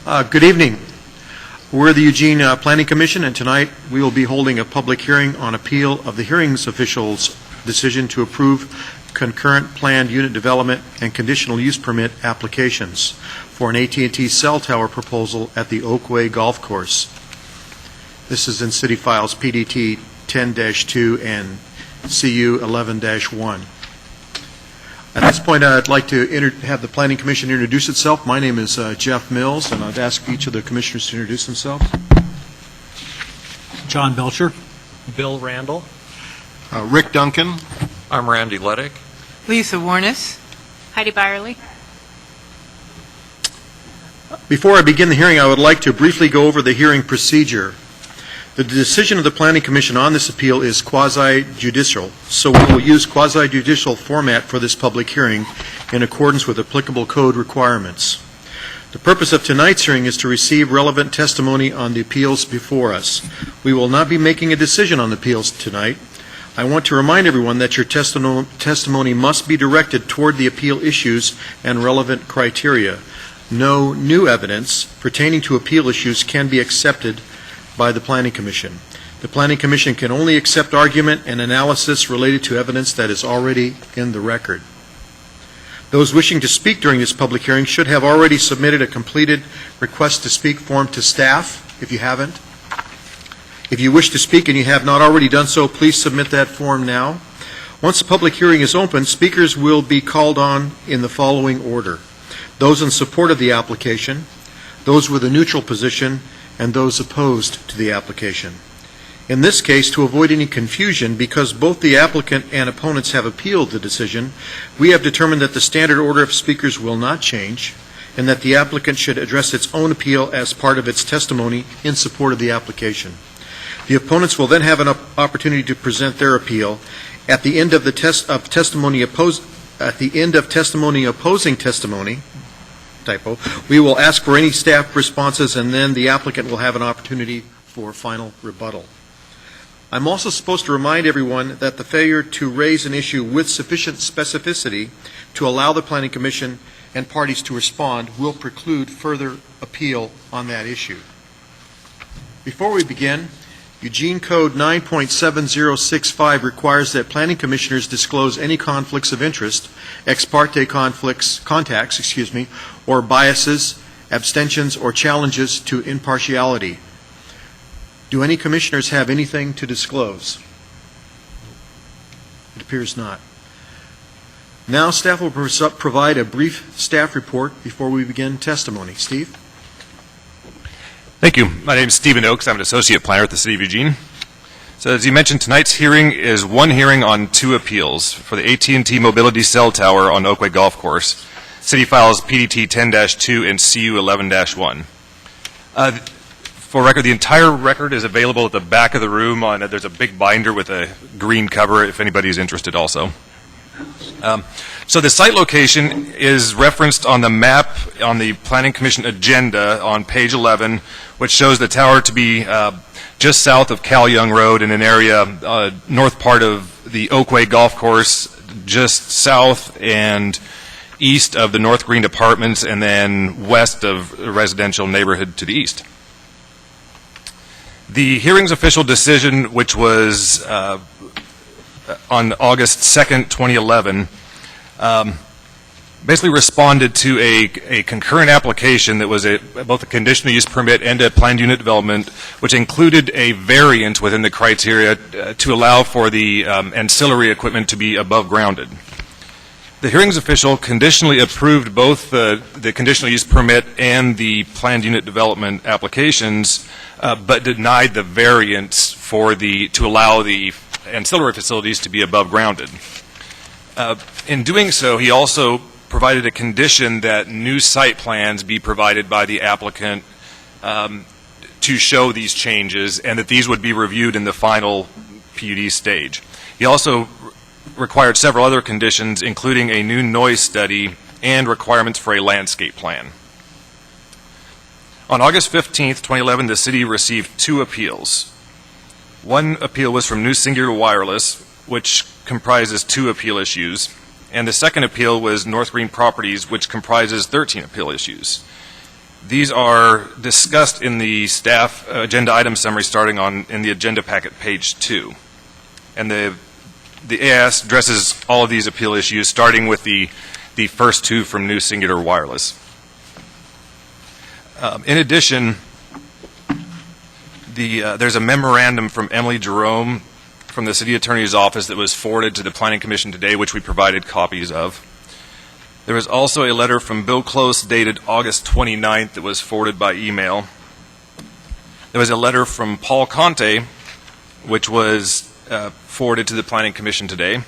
Good evening. We're the Eugene Planning Commission, and tonight we will be holding a public hearing on appeal of the hearings official's decision to approve concurrent planned unit development and conditional use permit applications for an AT&T cell tower proposal at the Oakway Golf Course. This is in City Files PDT 10-2 and CU 11-1. At this point, I'd like to have the Planning Commission introduce itself. My name is Jeff Mills, and I'd ask each of the commissioners to introduce themselves. John Belcher. Bill Randall. Rick Duncan. I'm Randy Leddick. Lisa Warnes. Heidi Byerly. Before I begin the hearing, I would like to briefly go over the hearing procedure. The decision of the Planning Commission on this appeal is quasi-judicial, so we will use quasi-judicial format for this public hearing in accordance with applicable code requirements. The purpose of tonight's hearing is to receive relevant testimony on the appeals before us. We will not be making a decision on the appeals tonight. I want to remind everyone that your testimony must be directed toward the appeal issues and relevant criteria. No new evidence pertaining to appeal issues can be accepted by the Planning Commission. The Planning Commission can only accept argument and analysis related to evidence that is already in the record. Those wishing to speak during this public hearing should have already submitted a completed request to speak form to staff, if you haven't. If you wish to speak and you have not already done so, please submit that form now. Once the public hearing is open, speakers will be called on in the following order: those in support of the application, those with a neutral position, and those opposed to the application. In this case, to avoid any confusion, because both the applicant and opponents have appealed the decision, we have determined that the standard order of speakers will not change, and that the applicant should address its own appeal as part of its testimony in support of the application. The opponents will then have an opportunity to present their appeal. At the end of the testimony opposing testimony, typo, we will ask for any staff responses, and then the applicant will have an opportunity for final rebuttal. I'm also supposed to remind everyone that the failure to raise an issue with sufficient specificity to allow the Planning Commission and parties to respond will preclude further appeal on that issue. Before we begin, Eugene Code 9.7065 requires that planning commissioners disclose any conflicts of interest, ex parte contacts, or biases, abstentions, or challenges to impartiality. Do any commissioners have anything to disclose? It appears not. Now staff will provide a brief staff report before we begin testimony. Steve? Thank you. My name is Stephen Oakes. I'm an associate planner at the City of Eugene. So as you mentioned, tonight's hearing is one hearing on two appeals for the AT&T Mobility Cell Tower on Oakway Golf Course, City Files PDT 10-2 and CU 11-1. For record, the entire record is available at the back of the room. There's a big binder with a green cover if anybody's interested also. So the site location is referenced on the map on the Planning Commission agenda on page 11, which shows the tower to be just south of Cal Young Road in an area north part of the Oakway Golf Course, just south and east of the North Green Apartments, and then west of the residential neighborhood to the east. The hearing's official decision, which was on August 2nd, 2011, basically responded to a concurrent application that was both a conditional use permit and a planned unit development, which included a variant within the criteria to allow for the ancillary equipment to be above grounded. The hearings official conditionally approved both the conditional use permit and the planned unit development applications, but denied the variance to allow the ancillary facilities to be above grounded. In doing so, he also provided a condition that new site plans be provided by the applicant to show these changes, and that these would be reviewed in the final PUD stage. He also required several other conditions, including a new noise study and requirements for a landscape plan. On August 15th, 2011, the city received two appeals. One appeal was from New Singular Wireless, which comprises 2 appeal issues, and the second appeal was North Green Properties, which comprises 13 appeal issues. These are discussed in the staff agenda item summary starting in the agenda packet, page 2. And the AIS addresses all of these appeal issues, starting with the first two from New Singular Wireless. In addition, there's a memorandum from Emily Jerome from the City Attorney's Office that was forwarded to the Planning Commission today, which we provided copies of. There was also a letter from Bill Close dated August 29th that was forwarded by email. There was a letter from Paul Conte, which was forwarded to the Planning Commission today.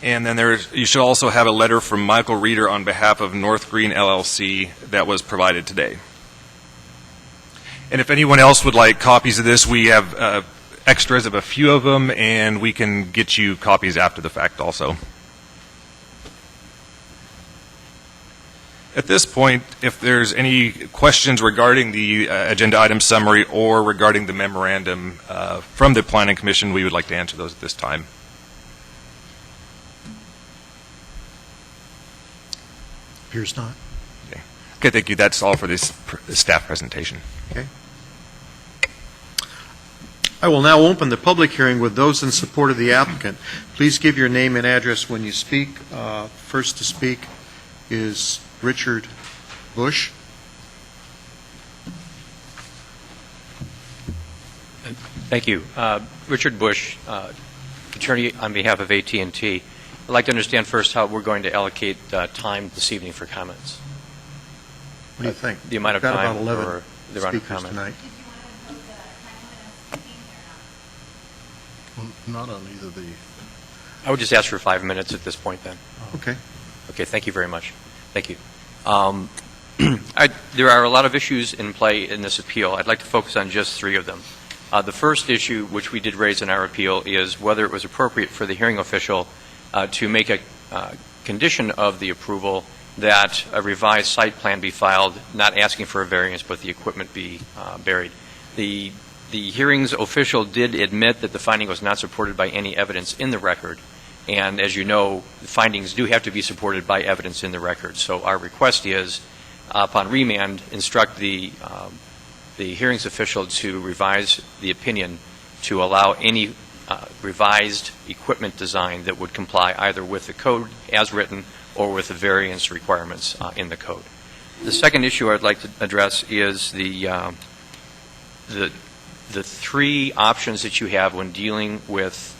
And then you should also have a letter from Michael Reeder on behalf of North Green LLC that was provided today. And if anyone else would like copies of this, we have extras of a few of them, and we can get you copies after the fact also. At this point, if there's any questions regarding the agenda item summary or regarding the memorandum from the Planning Commission, we would like to answer those at this time. Appears not. Okay, thank you. That's all for this staff presentation. Okay. I will now open the public hearing with those in support of the applicant. Please give your name and address when you speak. First to speak is Richard Bush. Thank you. Richard Bush, attorney on behalf of AT&T. I'd like to understand first how we're going to allocate time this evening for comments. What do you think? The amount of We've got time about 11 for the round of speakers comment. tonight. Not on either the, I would just ask for 5 minutes at this point then. Okay. Okay, thank you very much. Thank you. There are a lot of issues in play in this appeal. I'd like to focus on just 3 of them. The first issue, which we did raise in our appeal, is whether it was appropriate for the hearing official to make a condition of the approval that a revised site plan be filed, not asking for a variance, but the equipment be buried. The hearings official did admit that the finding was not supported by any evidence in the record. And as you know, the findings do have to be supported by evidence in the record. So our request is, upon remand, instruct the hearings official to revise the opinion to allow any revised equipment design that would comply either with the code as written or with the variance requirements in the code. The second issue I'd like to address is the 3 options that you have when dealing with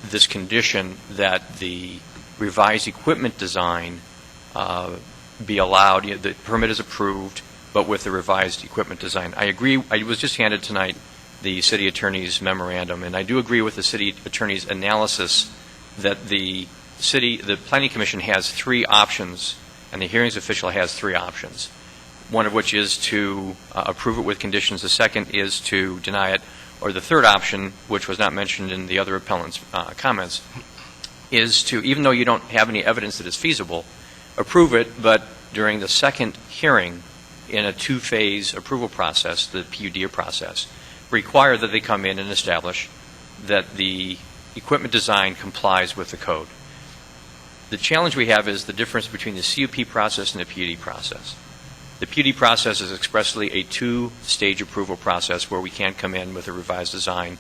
this condition that the revised equipment design be allowed. The permit is approved, but with the revised equipment design. I agree. I was just handed tonight the city attorney's memorandum, and I do agree with the city attorney's analysis that the planning commission has 3 options, and the hearings official has 3 options. One of which is to approve it with conditions. The second is to deny it. Or the third option, which was not mentioned in the other appellant's comments, is to, even though you don't have any evidence that it's feasible, approve it, but during the second hearing in a 2-phase approval process, the PUD process, require that they come in and establish that the equipment design complies with the code. The challenge we have is the difference between the CUP process and the PUD process. The PUD process is expressly a 2-stage approval process where we can come in with a revised design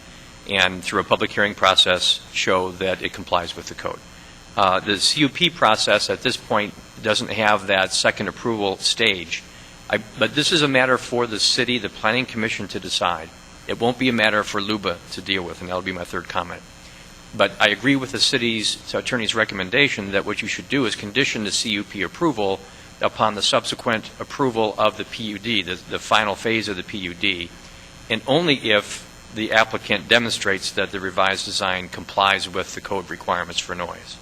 and through a public hearing process show that it complies with the code. The CUP process at this point doesn't have that second approval stage. But this is a matter for the city, the planning commission to decide. It won't be a matter for LUBA to deal with, and that'll be my third comment. But I agree with the city's attorney's recommendation that what you should do is condition the CUP approval upon the subsequent approval of the PUD, the final phase of the PUD, and only if the applicant demonstrates that the revised design complies with the code requirements for noise.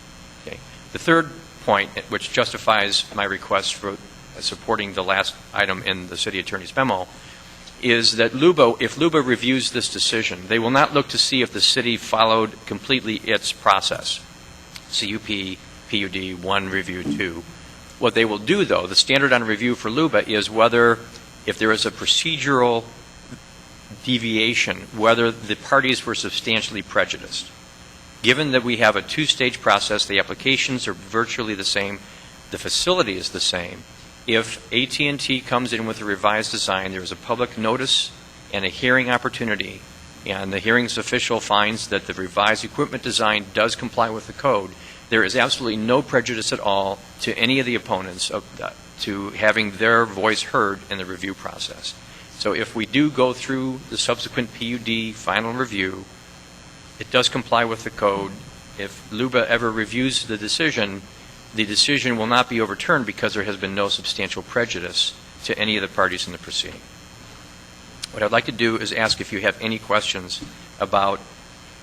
Okay. The third point, which justifies my request for supporting the last item in the city attorney's memo, is that if LUBA reviews this decision, they will not look to see if the city followed completely its process, CUP, PUD, 1, review 2. What they will do, though, the standard on review for LUBA is whether, if there is a procedural deviation, whether the parties were substantially prejudiced. Given that we have a 2-stage process, the applications are virtually the same, the facility is the same. If AT&T comes in with a revised design, there is a public notice and a hearing opportunity, and the hearing's official finds that the revised equipment design does comply with the code, there is absolutely no prejudice at all to any of the opponents to having their voice heard in the review process. So if we do go through the subsequent PUD final review, it does comply with the code. If LUBA ever reviews the decision will not be overturned because there has been no substantial prejudice to any of the parties in the proceeding. What I'd like to do is ask if you have any questions about,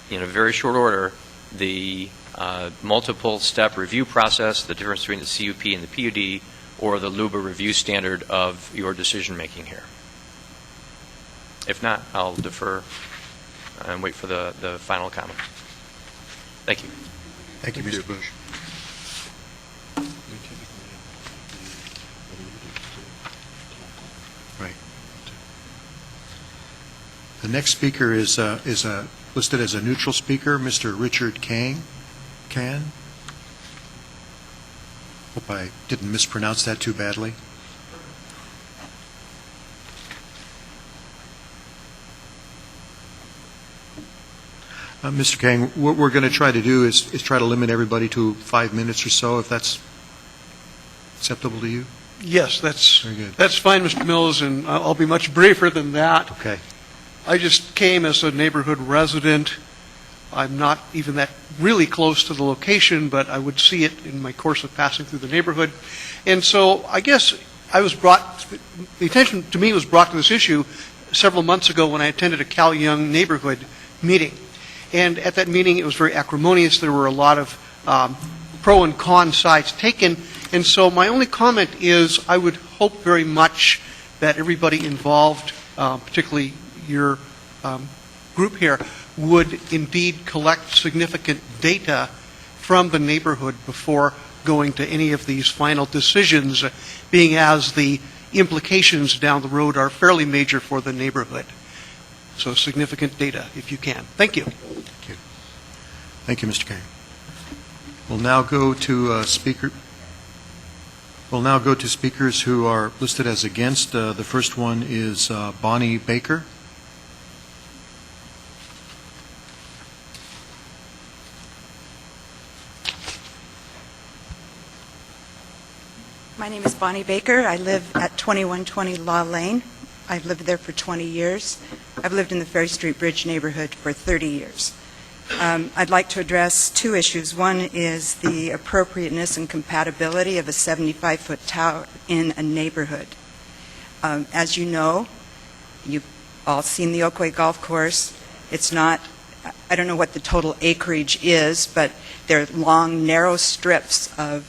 in a very short order, the multiple-step review process, the difference between the CUP and the PUD, or the LUBA review standard of your decision-making here. If not, I'll defer and wait for the final comment. Thank you. Thank you, Mr. Bush. Right. The next speaker is listed as a neutral speaker, Mr. Richard Can. Hope I didn't mispronounce that too badly. Mr. Kang, what we're going to try to do is try to limit everybody to 5 minutes or so, if that's acceptable to you? Yes, that's Very good. that's fine, Mr. Mills, and I'll be much briefer than that. Okay. I just came as a neighborhood resident. I'm not even that really close to the location, but I would see it in my course of passing through the neighborhood. And so I guess the attention to me was brought to this issue several months ago when I attended a Cal Young neighborhood meeting. And at that meeting, it was very acrimonious. There were a lot of pro and con sides taken. And so my only comment is I would hope very much that everybody involved, particularly your group here, would indeed collect significant data from the neighborhood before going to any of these final decisions, being as the implications down the road are fairly major for the neighborhood. So significant data, if you can. Thank you. Thank you. Thank you, Mr. Kang. We'll now go to speakers who are listed as against. The first one is Bonnie Baker. My name is Bonnie Baker. I live at 2120 Law Lane. I've lived there for 20 years. I've lived in the Ferry Street Bridge neighborhood for 30 years. I'd like to address two issues. One is the appropriateness and compatibility of a 75-foot tower in a neighborhood. As you know, you've all seen the Oakway Golf Course. It's not, I don't know what the total acreage is, but they're long, narrow strips of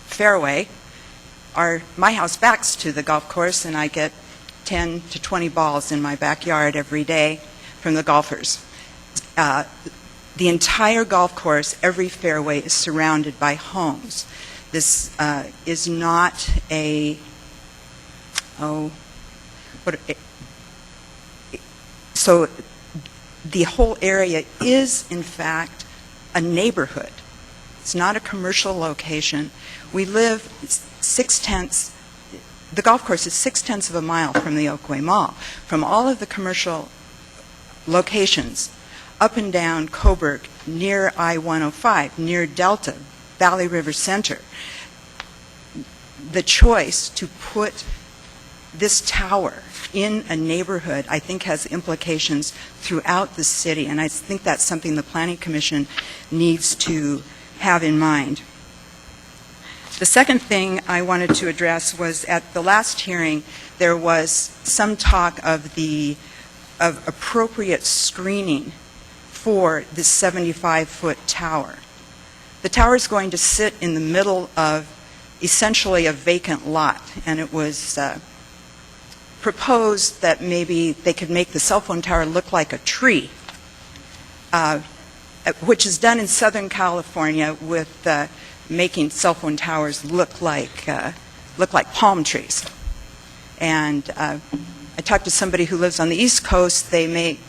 fairway. My house backs to the golf course, and I get 10 to 20 balls in my backyard every day from the golfers. The entire golf course, every fairway, is surrounded by homes. This is not so the whole area is, in fact, a neighborhood. It's not a commercial location. We live the golf course is 6/10 of a mile from the Oakway Mall. From all of the commercial locations, up and down Coburg, near I-105, near Delta, Valley River Center, the choice to put this tower in a neighborhood, I think, has implications throughout the city, and I think that's something the Planning Commission needs to have in mind. The second thing I wanted to address was at the last hearing, there was some talk of appropriate screening for this 75-foot tower. The tower is going to sit in the middle of essentially a vacant lot, and it was proposed that maybe they could make the cell phone tower look like a tree, which is done in Southern California with making cell phone towers look like palm trees. And I talked to somebody who lives on the East Coast. They make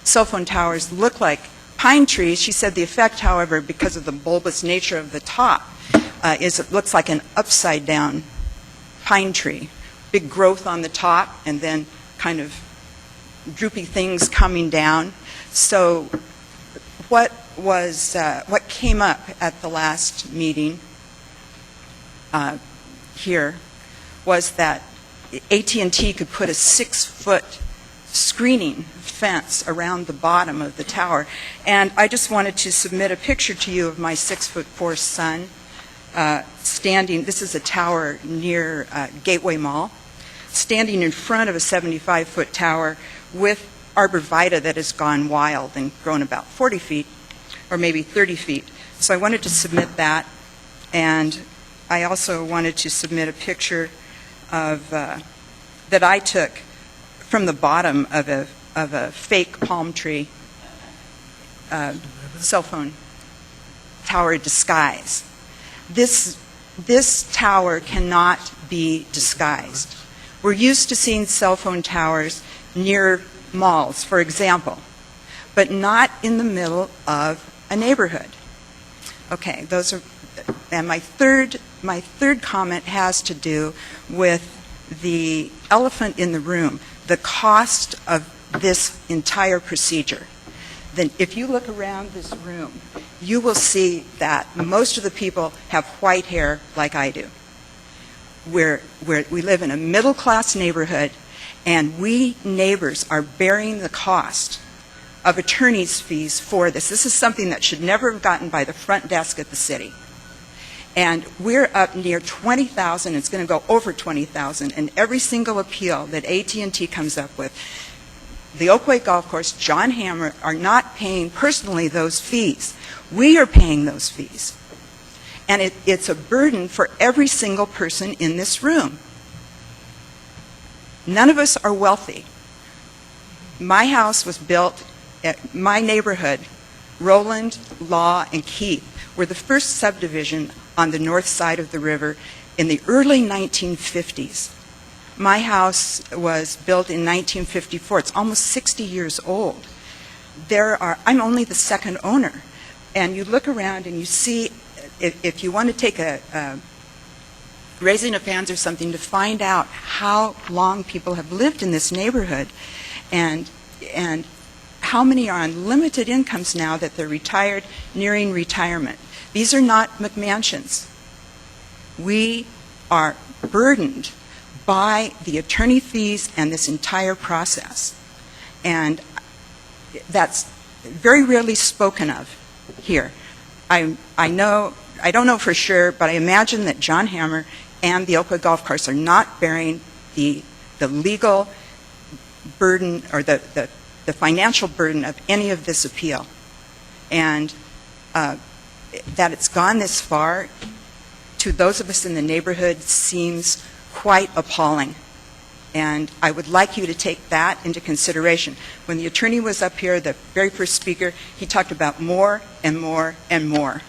cell phone towers look like pine trees. She said the effect, however, because of the bulbous nature of the top, it looks like an upside-down pine tree. Big growth on the top, and then kind of droopy things coming down. So what came up at the last meeting here was that AT&T could put a 6-foot screening fence around the bottom of the tower. And I just wanted to submit a picture to you of my 6'4" son standing. This is a tower near Gateway Mall, standing in front of a 75-foot tower with arborvitae that has gone wild and grown about 40 feet or maybe 30 feet. So I wanted to submit that, and I also wanted to submit a picture of that I took from the bottom of a fake palm tree cell phone tower disguise. This tower cannot be disguised. We're used to seeing cell phone towers near malls, for example, but not in the middle of a neighborhood. Okay, those are, and my third comment has to do with the elephant in the room, the cost of this entire procedure. Then if you look around this room, you will see that most of the people have white hair like I do. We live in a middle-class neighborhood, and we neighbors are bearing the cost of attorney's fees for this. This is something that should never have gotten by the front desk at the city. And we're up near 20,000. It's going to go over 20,000. And every single appeal that AT&T comes up with, the Oakway Golf Course, John Hammer, are not paying personally those fees. We are paying those fees. And it's a burden for every single person in this room. None of us are wealthy. My house was built at my neighborhood. Roland, Law, and Keith were the first subdivision on the north side of the river in the early 1950s. My house was built in 1954. It's almost 60 years old. I'm only the second owner. And you look around and you see, if you want to take raising of hands or something to find out how long people have lived in this neighborhood and how many are on limited incomes now that they're retired, nearing retirement. These are not McMansions. We are burdened by the attorney fees and this entire process. And that's very rarely spoken of here. I don't know for sure, but I imagine that John Hammer and the Oakway Golf Course are not bearing the legal burden or the financial burden of any of this appeal. And that it's gone this far, to those of us in the neighborhood, seems quite appalling. And I would like you to take that into consideration. When the attorney was up here, the very first speaker, he talked about more and more and more.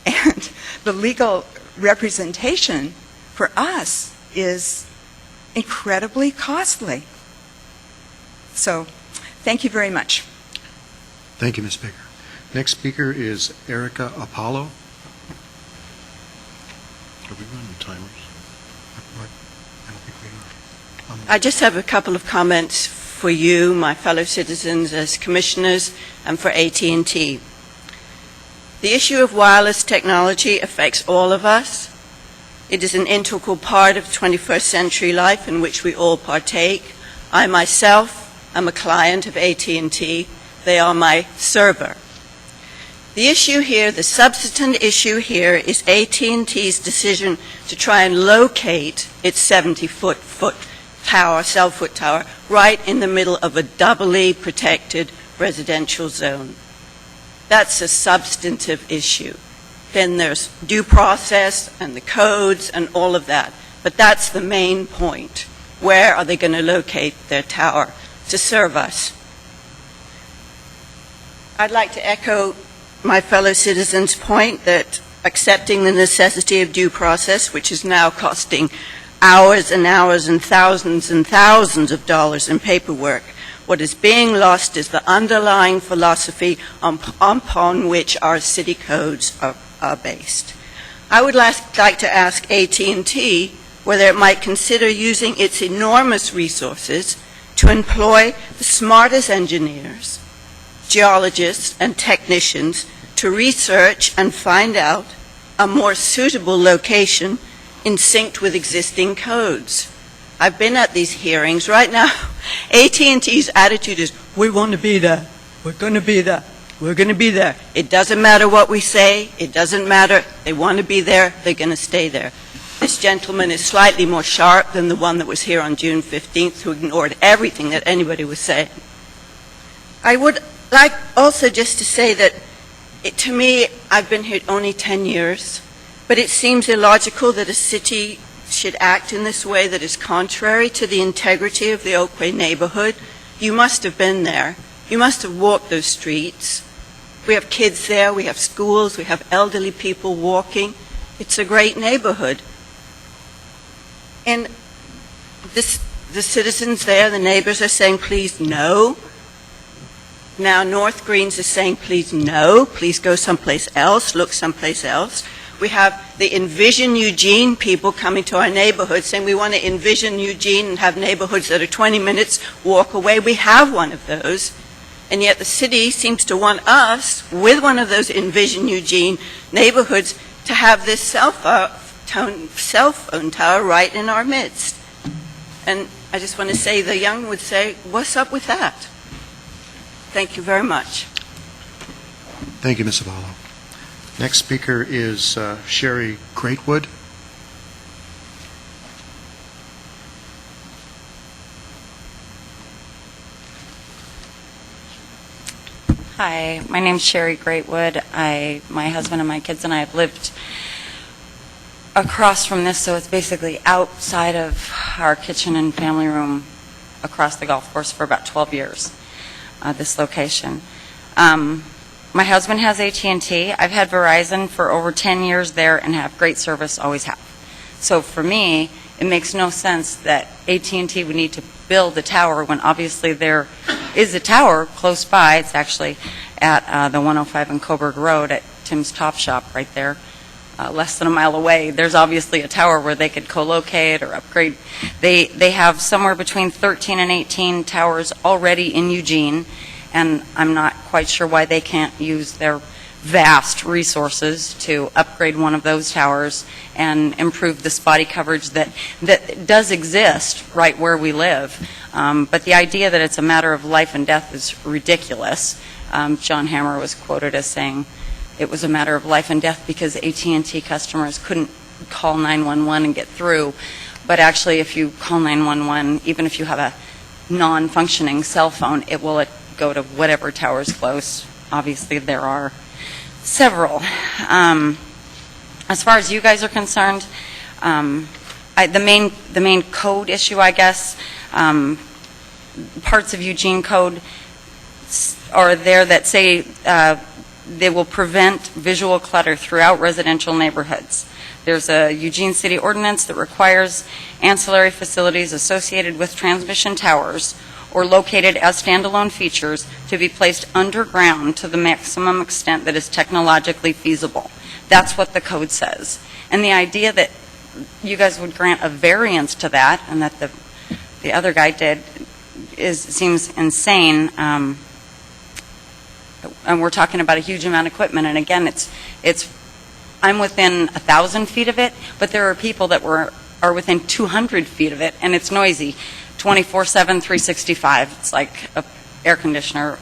And the legal representation for us is incredibly costly. So, thank you very much. Thank you, Ms. Baker. Next speaker is Erica Apollo. Are we running timers? I don't think we are. I just have a couple of comments for you, my fellow citizens, as commissioners, and for AT&T. The issue of wireless technology affects all of us. It is an integral part of 21st century life in which we all partake. I myself am a client of AT&T. They are my server. The issue here, the substantive issue here, is AT&T's decision to try and locate its 70-foot tower, cell-foot tower, right in the middle of a doubly protected residential zone. That's a substantive issue. Then there's due process and the codes and all of that. But that's the main point. Where are they going to locate their tower to serve us? I'd like to echo my fellow citizens' point that accepting the necessity of due process, which is now costing hours and hours and thousands of dollars in paperwork, what is being lost is the underlying philosophy upon which our city codes are based. I would like to ask AT&T whether it might consider using its enormous resources to employ the smartest engineers, geologists, and technicians to research and find out a more suitable location in sync with existing codes. I've been at these hearings. Right now, AT&T's attitude is, we want to be there. We're going to be there. We're going to be there. It doesn't matter what we say. It doesn't matter. They want to be there. They're going to stay there. This gentleman is slightly more sharp than the one that was here on June 15th, who ignored everything that anybody was saying. I would like also just to say that, to me, I've been here only 10 years, but it seems illogical that a city should act in this way that is contrary to the integrity of the Oakway neighborhood. You must have been there. You must have walked those streets. We have kids there, we have schools, we have elderly people walking. It's a great neighborhood. And the citizens there, the neighbors are saying, please, no. Now North Greens is saying, please, no. Please go someplace else, look someplace else. We have the Envision Eugene people coming to our neighborhood saying we want to envision Eugene and have neighborhoods that are 20 minutes walk away. We have one of those. And yet the city seems to want us, with one of those Envision Eugene neighborhoods, to have this cell phone tower right in our midst. And I just want to say, the young would say, what's up with that? Thank you very much. Thank you, Ms. Avallo. Next speaker is Sherry Greatwood. Hi, my name's Sherry Greatwood. My husband and my kids and I have lived across from this, so it's basically outside of our kitchen and family room across the golf course for about 12 years, this location. My husband has AT&T. I've had Verizon for over 10 years there and have great service, always have. So for me, it makes no sense that AT&T would need to build a tower when obviously there is a tower close by. It's actually at the 105 and Coburg Road at Tim's Top Shop right there, less than a mile away. There's obviously a tower where they could co-locate or upgrade. They have somewhere between 13 and 18 towers already in Eugene, and I'm not quite sure why they can't use their vast resources to upgrade one of those towers and improve the spotty coverage that does exist right where we live. But the idea that it's a matter of life and death is ridiculous. John Hammer was quoted as saying it was a matter of life and death because AT&T customers couldn't call 911 and get through. But actually, if you call 911, even if you have a non-functioning cell phone, it will go to whatever tower is close. Obviously, there are several. As far as you guys are concerned, the main code issue, I guess, parts of Eugene code are there that say they will prevent visual clutter throughout residential neighborhoods. There's a Eugene City ordinance that requires ancillary facilities associated with transmission towers or located as standalone features to be placed underground to the maximum extent that is technologically feasible. That's what the code says. And the idea that you guys would grant a variance to that, and that the other guy did, seems insane. And we're talking about a huge amount of equipment. And again, I'm within 1,000 feet of it, but there are people that are within 200 feet of it, and it's noisy. 24/7, 365. It's like an air conditioner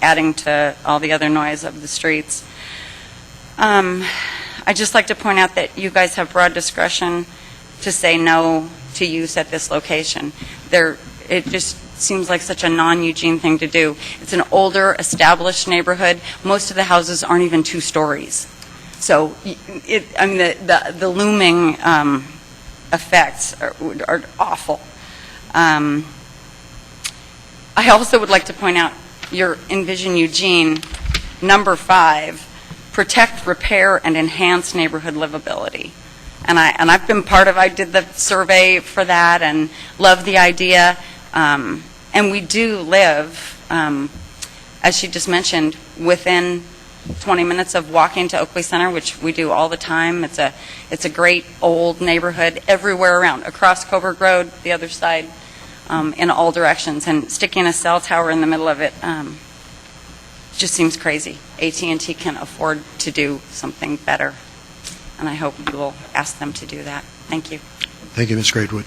adding to all the other noise of the streets. I'd just like to point out that you guys have broad discretion to say no to use at this location. It just seems like such a non-Eugene thing to do. It's an older, established neighborhood. Most of the houses aren't even 2 stories. So, the looming effects are awful. I also would like to point out your Envision Eugene, number 5, protect, repair, and enhance neighborhood livability. And I've been I did the survey for that and love the idea. And we do live, as she just mentioned, within 20 minutes of walking to Oakley Center, which we do all the time. It's a great old neighborhood everywhere around, across Coburg Road, the other side, in all directions. And sticking a cell tower in the middle of it just seems crazy. AT&T can afford to do something better, and I hope you will ask them to do that. Thank you. Thank you, Ms. Gradewood.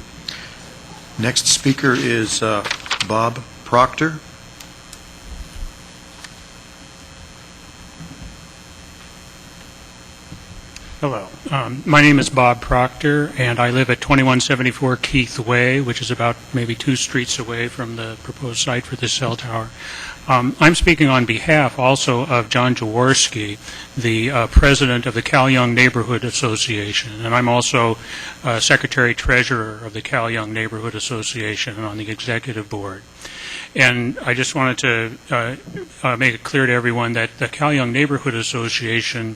Next speaker is Bob Proctor. Hello. My name is Bob Proctor, and I live at 2174 Keith Way, which is about maybe 2 streets away from the proposed site for this cell tower. I'm speaking on behalf also of John Jaworski, the president of the Cal Young Neighborhood Association, and I'm also secretary-treasurer of the Cal Young Neighborhood Association and on the executive board. And I just wanted to make it clear to everyone that the Cal Young Neighborhood Association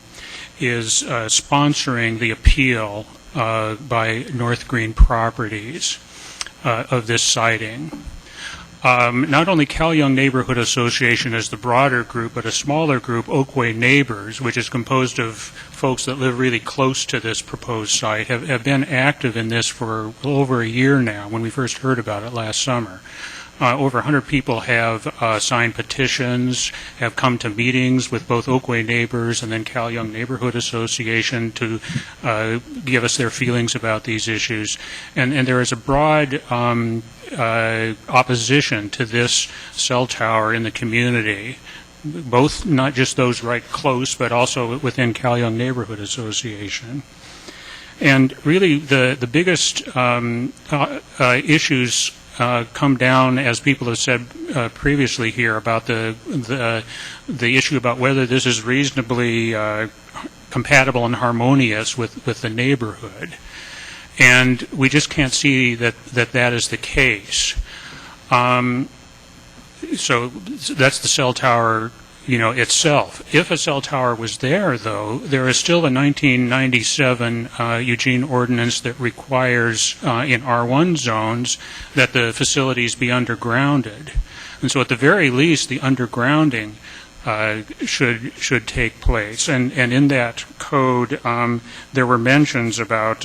is sponsoring the appeal by North Green Properties of this siting. Not only Cal Young Neighborhood Association as the broader group, but a smaller group, Oakway Neighbors, which is composed of folks that live really close to this proposed site, have been active in this for over a year now, when we first heard about it last summer. Over 100 people have signed petitions, have come to meetings with both Oakway Neighbors and then Cal Young Neighborhood Association to give us their feelings about these issues. And there is a broad opposition to this cell tower in the community, both not just those right close, but also within Cal Young Neighborhood Association. And really the biggest issues come down, as people have said previously here, about the issue about whether this is reasonably compatible and harmonious with the neighborhood. And we just can't see that is the case. So that's the cell tower, itself. If a cell tower was there, though, there is still a 1997 Eugene ordinance that requires in R1 zones that the facilities be undergrounded. And so at the very least, the undergrounding should take place. And in that code, there were mentions about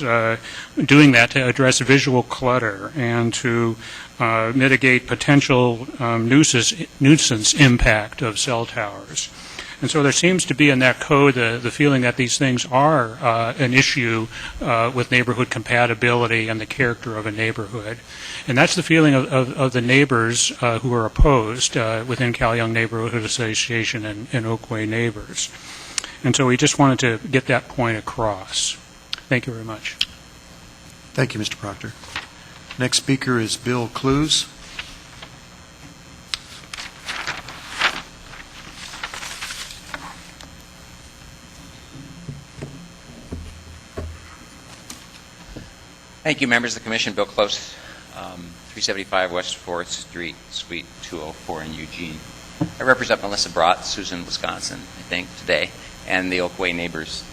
doing that to address visual clutter and to mitigate potential nuisance impact of cell towers. And so there seems to be in that code the feeling that these things are an issue with neighborhood compatibility and the character of a neighborhood. And that's the feeling of the neighbors who are opposed within Cal Young Neighborhood Association and Oakway Neighbors. And so we just wanted to get that point across. Thank you very much. Thank you, Mr. Proctor. Next speaker is Bill Clues. Thank you, members of the Commission. Bill Close, 375 West 4th Street, Suite 204 in Eugene. I represent Melissa Brott, Susan, Wisconsin, I think, today, and the Oakway Neighbors.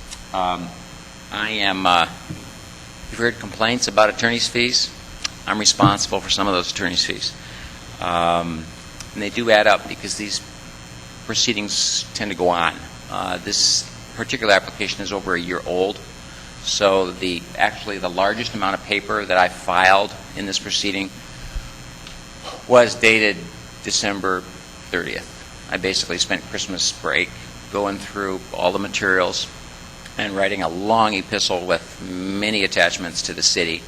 You've heard complaints about attorney's fees. I'm responsible for some of those attorney's fees. And they do add up because these proceedings tend to go on. This particular application is over a year old. So actually the largest amount of paper that I filed in this proceeding was dated December 30th. I basically spent Christmas break going through all the materials and writing a long epistle with many attachments to the city,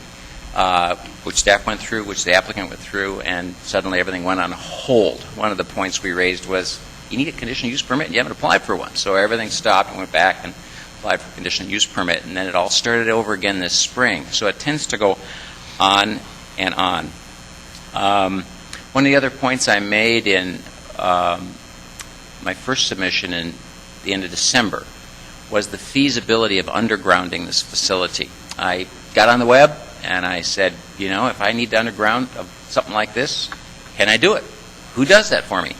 which staff went through, which the applicant went through, and suddenly everything went on hold. One of the points we raised was, you need a conditional use permit and you haven't applied for one. So everything stopped and went back and applied for a conditional use permit, and then it all started over again this spring. So it tends to go on and on. One of the other points I made in my first submission in the end of December was the feasibility of undergrounding this facility. I got on the web and I said, if I need to underground something like this, can I do it? Who does that for me?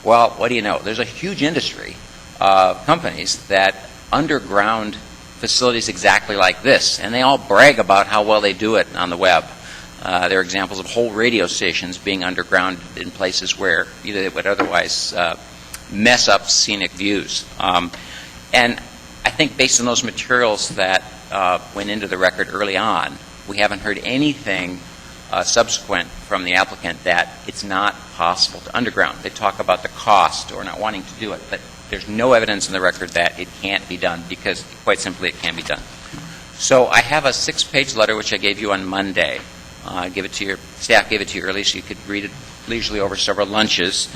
Well, what do you know? There's a huge industry of companies that underground facilities exactly like this, and they all brag about how well they do it on the web. There are examples of whole radio stations being underground in places where either they would otherwise mess up scenic views. And I think based on those materials that went into the record early on, we haven't heard anything subsequent from the applicant that it's not possible to underground. They talk about the cost or not wanting to do it, but there's no evidence in the record that it can't be done, because quite simply it can be done. So I have a 6-page letter which I gave you on Monday. Staff gave it to you early so you could read it leisurely over several lunches.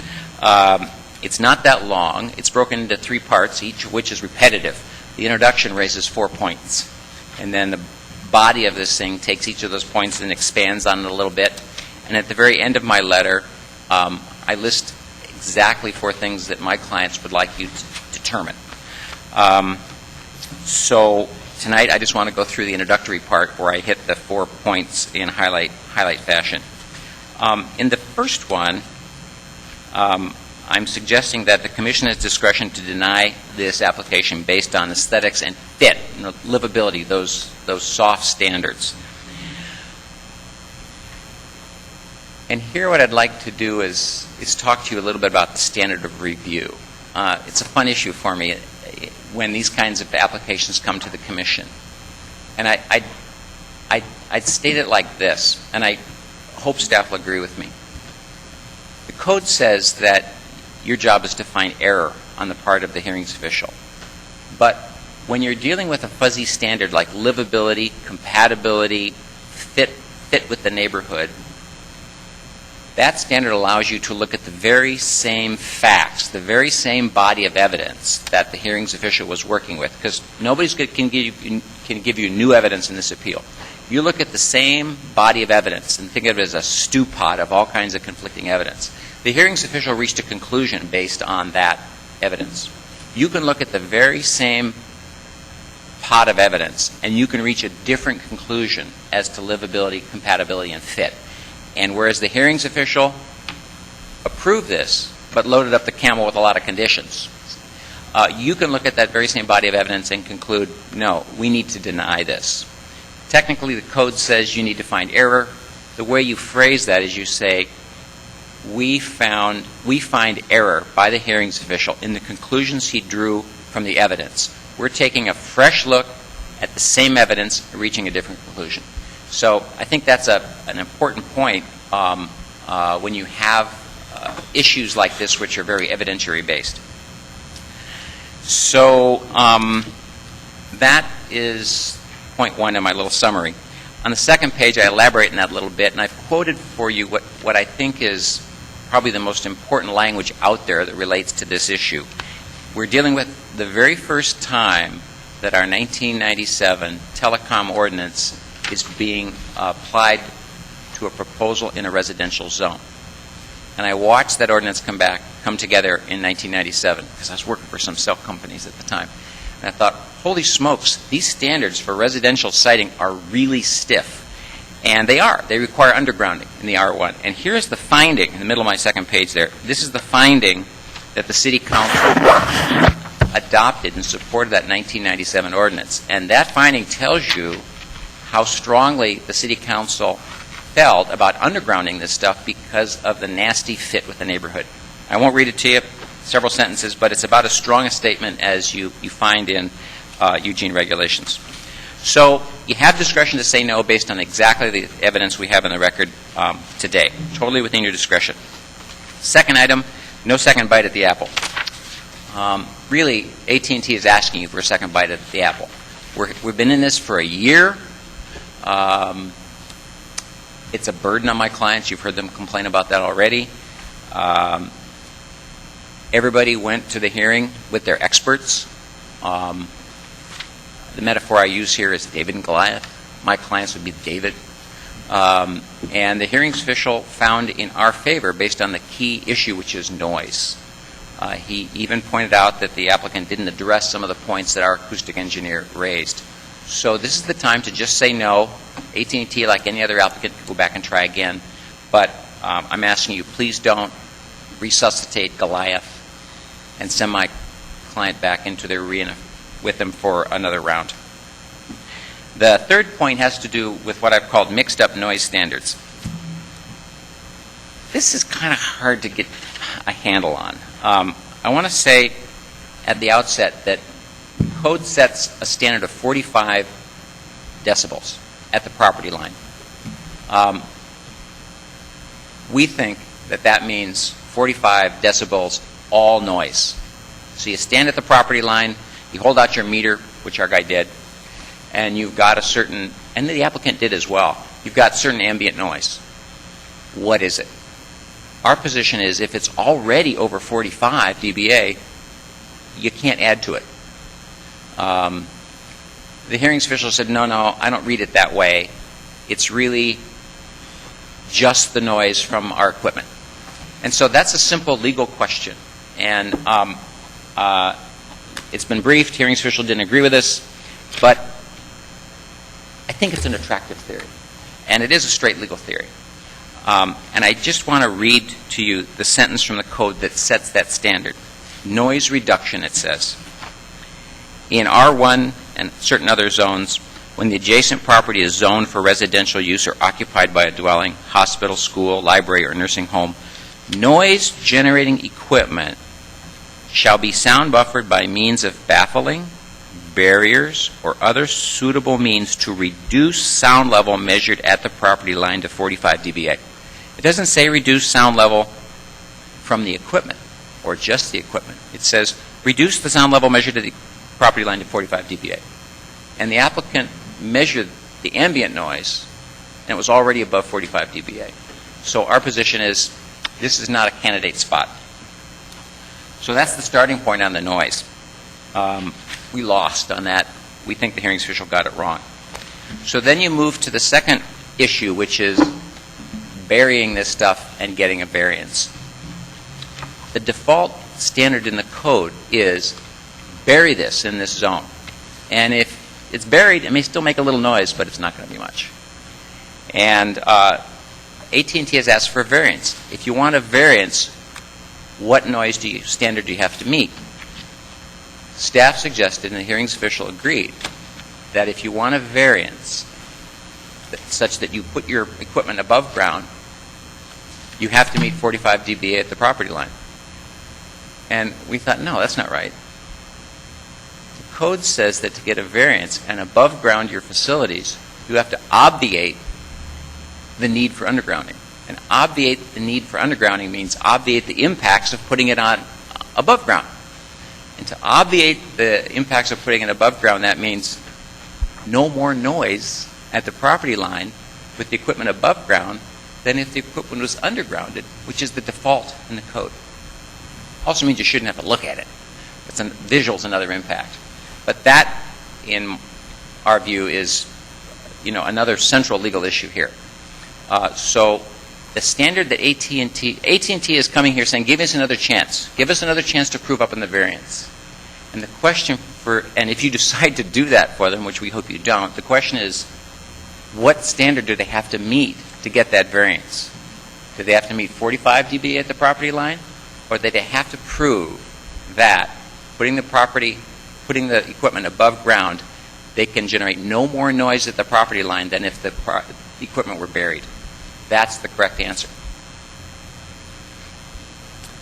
It's not that long. It's broken into 3 parts, each of which is repetitive. The introduction raises 4 points, and then the body of this thing takes each of those points and expands on it a little bit. And at the very end of my letter, I list exactly 4 things that my clients would like you to determine. So tonight I just want to go through the introductory part where I hit the 4 points in highlight fashion. In the first one, I'm suggesting that the Commission has discretion to deny this application based on aesthetics and fit, livability, those soft standards. And here what I'd like to do is talk to you a little bit about the standard of review. It's a fun issue for me when these kinds of applications come to the Commission. And I'd state it like this, and I hope staff will agree with me. The code says that your job is to find error on the part of the hearings official. But when you're dealing with a fuzzy standard like livability, compatibility, fit with the neighborhood, that standard allows you to look at the very same facts, the very same body of evidence that the hearings official was working with, because nobody can give you new evidence in this appeal. You look at the same body of evidence and think of it as a stew pot of all kinds of conflicting evidence. The hearings official reached a conclusion based on that evidence. You can look at the very same pot of evidence, and you can reach a different conclusion as to livability, compatibility, and fit. And whereas the hearings official approved this, but loaded up the camel with a lot of conditions, you can look at that very same body of evidence and conclude, no, we need to deny this. Technically, the code says you need to find error. The way you phrase that is you say, we find error by the hearings official in the conclusions he drew from the evidence. We're taking a fresh look at the same evidence and reaching a different conclusion. So I think that's an important point when you have issues like this which are very evidentiary based. So that is point 1 in my little summary. On the second page, I elaborate on that a little bit, and I've quoted for you what I think is probably the most important language out there that relates to this issue. We're dealing with the very first time that our 1997 telecom ordinance is being applied to a proposal in a residential zone. And I watched that ordinance come together in 1997, because I was working for some cell companies at the time. And I thought, holy smokes, these standards for residential siting are really stiff. And they are. They require undergrounding in the R1. And here's the finding in the middle of my second page there. This is the finding that the City Council adopted in support of that 1997 ordinance. And that finding tells you how strongly the City Council felt about undergrounding this stuff because of the nasty fit with the neighborhood. I won't read it to you, several sentences, but it's about as strong a statement as you find in Eugene regulations. So you have discretion to say no based on exactly the evidence we have in the record today. Totally within your discretion. Second item, no second bite at the apple. Really, AT&T is asking you for a second bite at the apple. We've been in this for a year. It's a burden on my clients. You've heard them complain about that already. Everybody went to the hearing with their experts. The metaphor I use here is David and Goliath. My clients would be David. And the hearings official found in our favor based on the key issue, which is noise. He even pointed out that the applicant didn't address some of the points that our acoustic engineer raised. So this is the time to just say no. AT&T, like any other applicant, can go back and try again. But I'm asking you, please don't resuscitate Goliath and send my client back into the arena with them for another round. The third point has to do with what I've called mixed up noise standards. This is kind of hard to get a handle on. I want to say at the outset that code sets a standard of 45 decibels at the property line. We think that that means 45 decibels all noise. So you stand at the property line, you hold out your meter, which our guy did, and you've got a certain, and the applicant did as well, you've got certain ambient noise. What is it? Our position is if it's already over 45 dBA, you can't add to it. The hearings official said, no, I don't read it that way. It's really just the noise from our equipment. And so that's a simple legal question. And it's been briefed. Hearings official didn't agree with us. But I think it's an attractive theory. And it is a straight legal theory. And I just want to read to you the sentence from the code that sets that standard. Noise reduction, it says. In R1 and certain other zones, when the adjacent property is zoned for residential use or occupied by a dwelling, hospital, school, library, or nursing home, noise-generating equipment shall be sound buffered by means of baffling, barriers, or other suitable means to reduce sound level measured at the property line to 45 dBA. It doesn't say reduce sound level from the equipment or just the equipment. It says reduce the sound level measured at the property line to 45 dBA. And the applicant measured the ambient noise, and it was already above 45 dBA. So our position is this is not a candidate spot. So that's the starting point on the noise. We lost on that. We think the hearings official got it wrong. So then you move to the second issue, which is burying this stuff and getting a variance. The default standard in the code is bury this in this zone. And if it's buried, it may still make a little noise, but it's not going to be much. And AT&T has asked for a variance. If you want a variance, what noise standard do you have to meet? Staff suggested, and the hearings official agreed, that if you want a variance such that you put your equipment above ground, you have to meet 45 dBA at the property line. And we thought, no, that's not right. The code says that to get a variance and above ground your facilities, you have to obviate the need for undergrounding. And obviate the need for undergrounding means obviate the impacts of putting it on above ground. And to obviate the impacts of putting it above ground, that means no more noise at the property line with the equipment above ground than if the equipment was undergrounded, which is the default in the code. Also means you shouldn't have to look at it. Visual is another impact. But that, in our view, is another central legal issue here. So the standard that AT&T is coming here saying, give us another chance. Give us another chance to prove up in the variance. And the question and if you decide to do that for them, which we hope you don't, the question is, what standard do they have to meet to get that variance? Do they have to meet 45 dB at the property line? Or do they have to prove that putting the equipment above ground, they can generate no more noise at the property line than if the equipment were buried? That's the correct answer.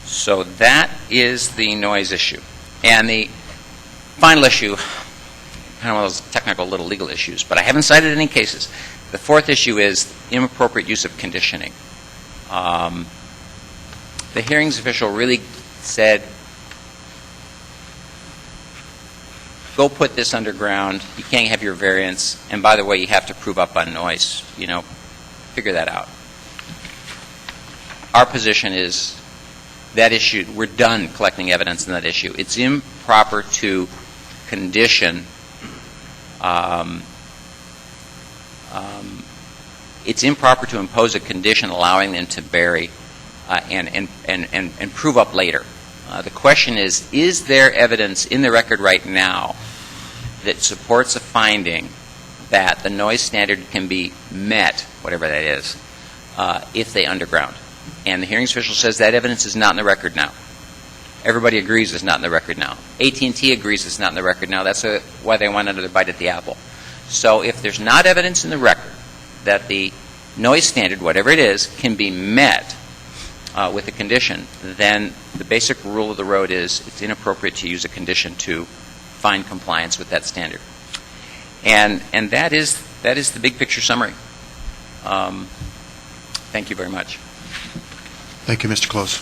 So that is the noise issue. And the final issue, kind of one of those technical little legal issues, but I haven't cited any cases. The fourth issue is inappropriate use of conditioning. The hearings official really said, go put this underground, you can't have your variance, and by the way, you have to prove up on noise. Figure that out. Our position is that issue, we're done collecting evidence on that issue. It's improper to condition, it's improper to impose a condition allowing them to bury and prove up later. The question is there evidence in the record right now that supports a finding that the noise standard can be met, whatever that is, if they underground? And the hearings official says that evidence is not in the record now. Everybody agrees it's not in the record now. AT&T agrees it's not in the record now. That's why they want another bite at the apple. So if there's not evidence in the record that the noise standard, whatever it is, can be met with a condition, then the basic rule of the road is it's inappropriate to use a condition to find compliance with that standard. And that is the big picture summary. Thank you very much. Thank you, Mr. Close.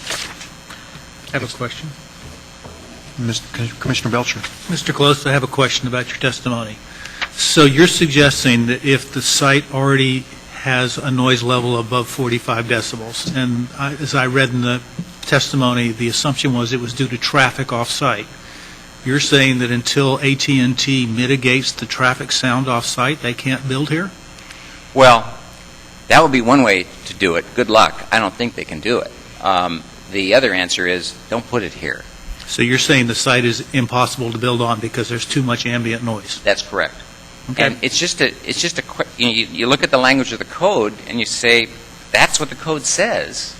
I have a question. Commissioner Belcher. Mr. Close, I have a question about your testimony. So you're suggesting that if the site already has a noise level above 45 decibels, and as I read in the testimony, the assumption was it was due to traffic off-site. You're saying that until AT&T mitigates the traffic sound off-site, they can't build here? Well, that would be one way to do it. Good luck. I don't think they can do it. The other answer is don't put it here. So you're saying the site is impossible to build on because there's too much ambient noise? That's correct. Okay. And you look at the language of the code and you say, that's what the code says.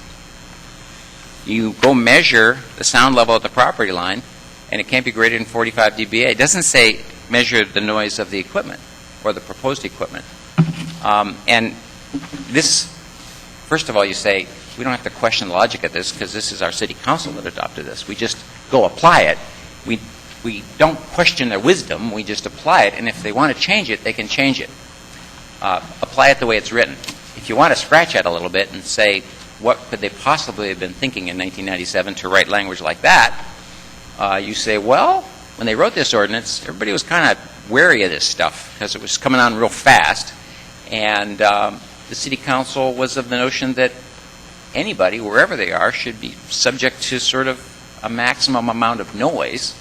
You go measure the sound level at the property line, and it can't be greater than 45 dBA. It doesn't say measure the noise of the equipment or the proposed equipment. And this, first of all, you say, we don't have to question the logic of this because this is our city council that adopted this. We just go apply it. We don't question their wisdom. We just apply it. And if they want to change it, they can change it. Apply it the way it's written. If you want to scratch at it a little bit and say, what could they possibly have been thinking in 1997 to write language like that? You say, well, when they wrote this ordinance, everybody was kind of wary of this stuff because it was coming on real fast. And the city council was of the notion that anybody, wherever they are, should be subject to sort of a maximum amount of noise.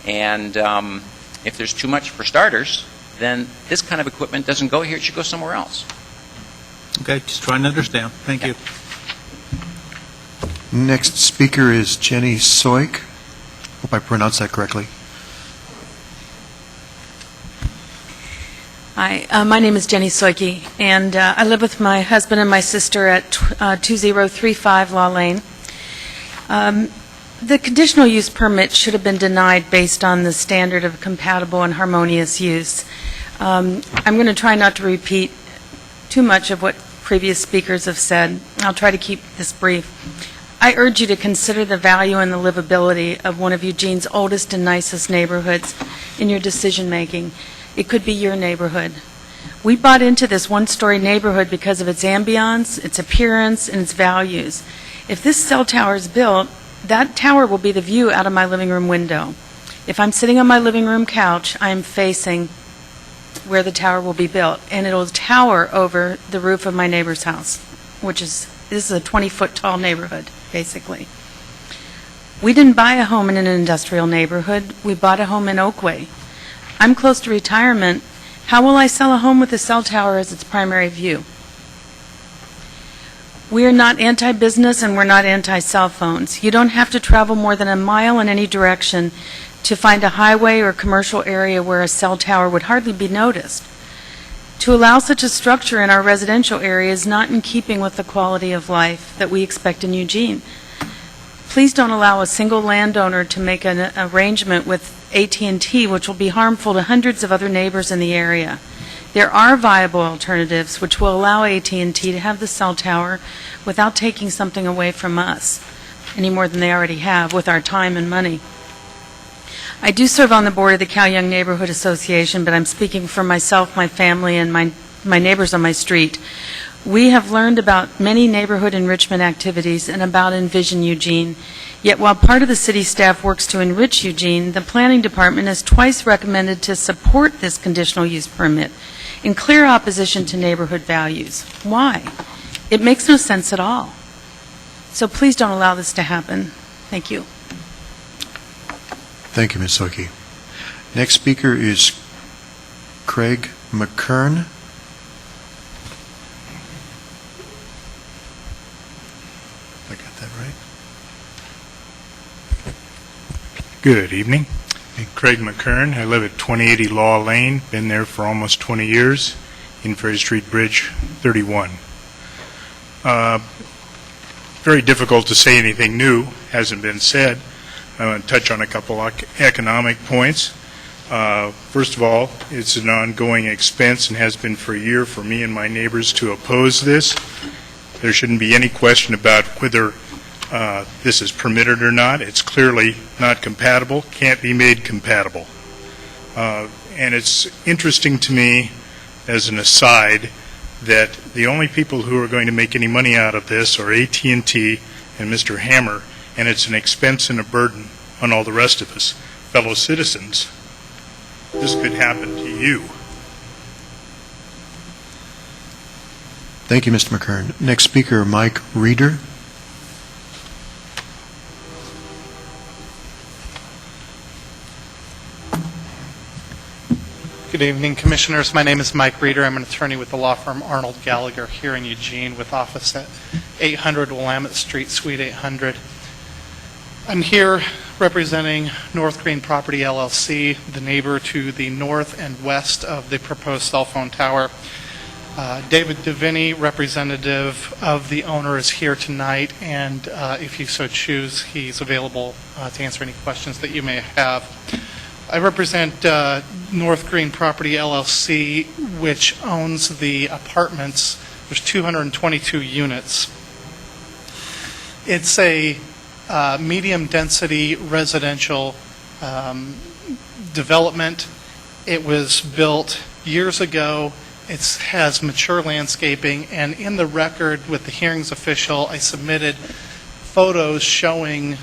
And if there's too much for starters, then this kind of equipment doesn't go here. It should go somewhere else. Okay, just trying to understand. Thank you. Next speaker is Jenny Soik. Hope I pronounced that correctly. Hi, my name is Jenny Soike, and I live with my husband and my sister at 2035 Law Lane. The conditional use permit should have been denied based on the standard of compatible and harmonious use. I'm going to try not to repeat too much of what previous speakers have said. I'll try to keep this brief. I urge you to consider the value and the livability of one of Eugene's oldest and nicest neighborhoods in your decision-making. It could be your neighborhood. We bought into this one-story neighborhood because of its ambiance, its appearance, and its values. If this cell tower is built, that tower will be the view out of my living room window. If I'm sitting on my living room couch, I am facing where the tower will be built, and it'll tower over the roof of my neighbor's house, this is a 20-foot tall neighborhood, basically. We didn't buy a home in an industrial neighborhood. We bought a home in Oakway. I'm close to retirement. How will I sell a home with a cell tower as its primary view? We are not anti-business and we're not anti-cell phones. You don't have to travel more than a mile in any direction to find a highway or commercial area where a cell tower would hardly be noticed. To allow such a structure in our residential area is not in keeping with the quality of life that we expect in Eugene. Please don't allow a single landowner to make an arrangement with AT&T, which will be harmful to hundreds of other neighbors in the area. There are viable alternatives which will allow AT&T to have the cell tower without taking something away from us, any more than they already have, with our time and money. I do serve on the board of the Cal Young Neighborhood Association, but I'm speaking for myself, my family, and my neighbors on my street. We have learned about many neighborhood enrichment activities and about Envision Eugene. Yet while part of the city staff works to enrich Eugene, the planning department has twice recommended to support this conditional use permit in clear opposition to neighborhood values. Why? It makes no sense at all. So please don't allow this to happen. Thank you. Thank you, Ms. Soike. Next speaker is Craig McKern. I got that right? Good evening. Craig McKern. I live at 2080 Law Lane. Been there for almost 20 years in Ferry Street Bridge 31. Very difficult to say anything new. Hasn't been said. I want to touch on a couple economic points. First of all, it's an ongoing expense and has been for a year for me and my neighbors to oppose this. There shouldn't be any question about whether this is permitted or not. It's clearly not compatible, can't be made compatible. And it's interesting to me, as an aside, that the only people who are going to make any money out of this are AT&T and Mr. Hammer, and it's an expense and a burden on all the rest of us. Fellow citizens, this could happen to you. Thank you, Mr. McKern. Next speaker, Mike Reeder. Good evening, Commissioners. My name is Mike Reeder. I'm an attorney with the law firm Arnold Gallagher here in Eugene with office at 800 Willamette Street, Suite 800. I'm here representing North Green Property LLC, the neighbor to the north and west of the proposed cell phone tower. David Deviney, representative of the owner, is here tonight, and if you so choose, he's available to answer any questions that you may have. I represent North Green Property LLC, which owns the apartments. There's 222 units. It's a medium-density residential development. It was built years ago. It has mature landscaping, and in the record with the hearings official, I submitted photos showing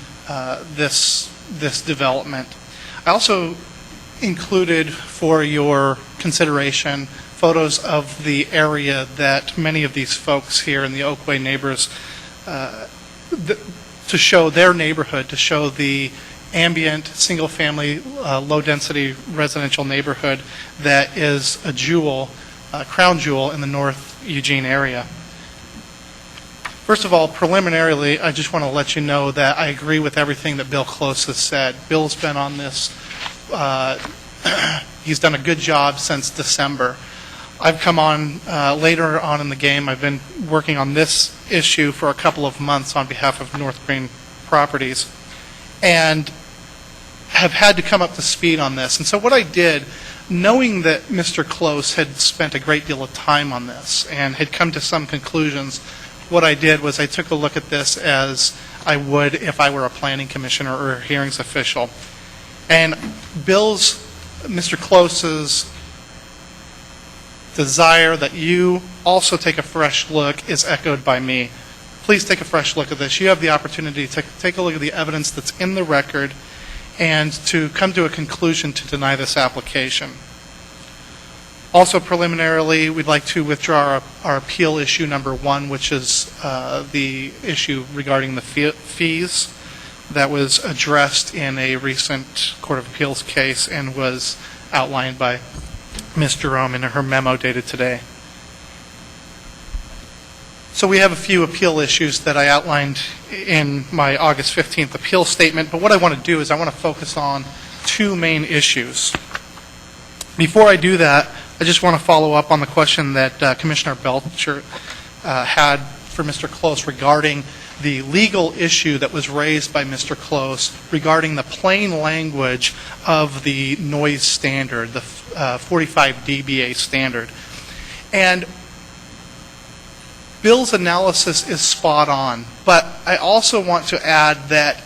this development. I also included for your consideration photos of the area that many of these folks here in the Oakway neighbors, to show their neighborhood, to show the ambient, single-family, low-density residential neighborhood that is a jewel, a crown jewel in the North Eugene area. First of all, preliminarily, I just want to let you know that I agree with everything that Bill Close has said. Bill's been on this. He's done a good job since December. I've come on later on in the game. I've been working on this issue for a couple of months on behalf of North Green Properties and have had to come up to speed on this. And so what I did, knowing that Mr. Close had spent a great deal of time on this and had come to some conclusions, what I did was I took a look at this as I would if I were a planning commissioner or a hearings official. And Mr. Close's desire that you also take a fresh look is echoed by me. Please take a fresh look at this. You have the opportunity to take a look at the evidence that's in the record and to come to a conclusion to deny this application. Also, preliminarily, we'd like to withdraw our appeal issue number 1, which is the issue regarding the fees that was addressed in a recent Court of Appeals case and was outlined by Ms. Jerome in her memo dated today. So we have a few appeal issues that I outlined in my August 15th appeal statement, but what I want to do is I want to focus on 2 main issues. Before I do that, I just want to follow up on the question that Commissioner Belcher had for Mr. Close regarding the legal issue that was raised by Mr. Close regarding the plain language of the noise standard, the 45 dBA standard. And Bill's analysis is spot on, but I also want to add that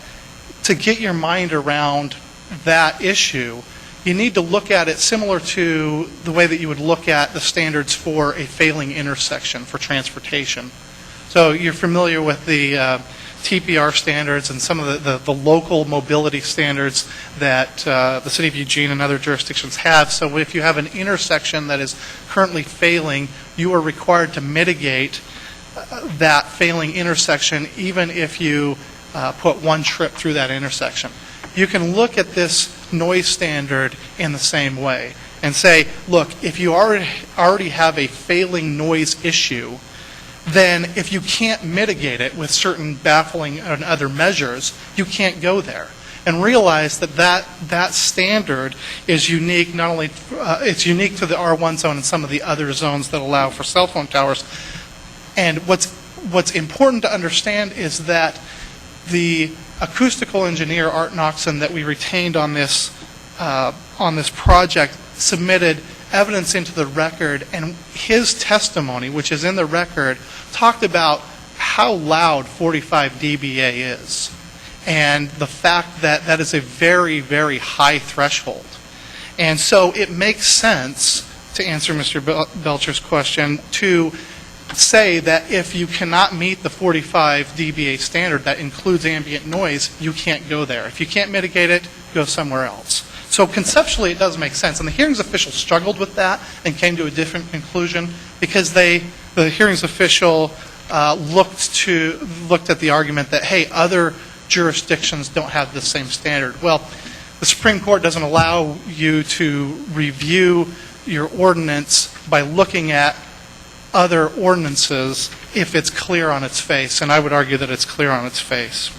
to get your mind around that issue, you need to look at it similar to the way that you would look at the standards for a failing intersection for transportation. So you're familiar with the TPR standards and some of the local mobility standards that the City of Eugene and other jurisdictions have. So if you have an intersection that is currently failing, you are required to mitigate that failing intersection even if you put one trip through that intersection. You can look at this noise standard in the same way and say, look, if you already have a failing noise issue, then if you can't mitigate it with certain baffling and other measures, you can't go there. And realize that standard is unique, not only it's unique to the R1 zone and some of the other zones that allow for cell phone towers. And what's important to understand is that the acoustical engineer, Art Noxon, that we retained on this project submitted evidence into the record, and his testimony, which is in the record, talked about how loud 45 dBA is, and the fact that that is a very, very high threshold. And so it makes sense, to answer Mr. Belcher's question, to say that if you cannot meet the 45 dBA standard that includes ambient noise, you can't go there. If you can't mitigate it, go somewhere else. So conceptually, it does make sense. And the hearings official struggled with that and came to a different conclusion because the hearings official looked at the argument that, hey, other jurisdictions don't have the same standard. Well, the Supreme Court doesn't allow you to review your ordinance by looking at other ordinances if it's clear on its face, and I would argue that it's clear on its face.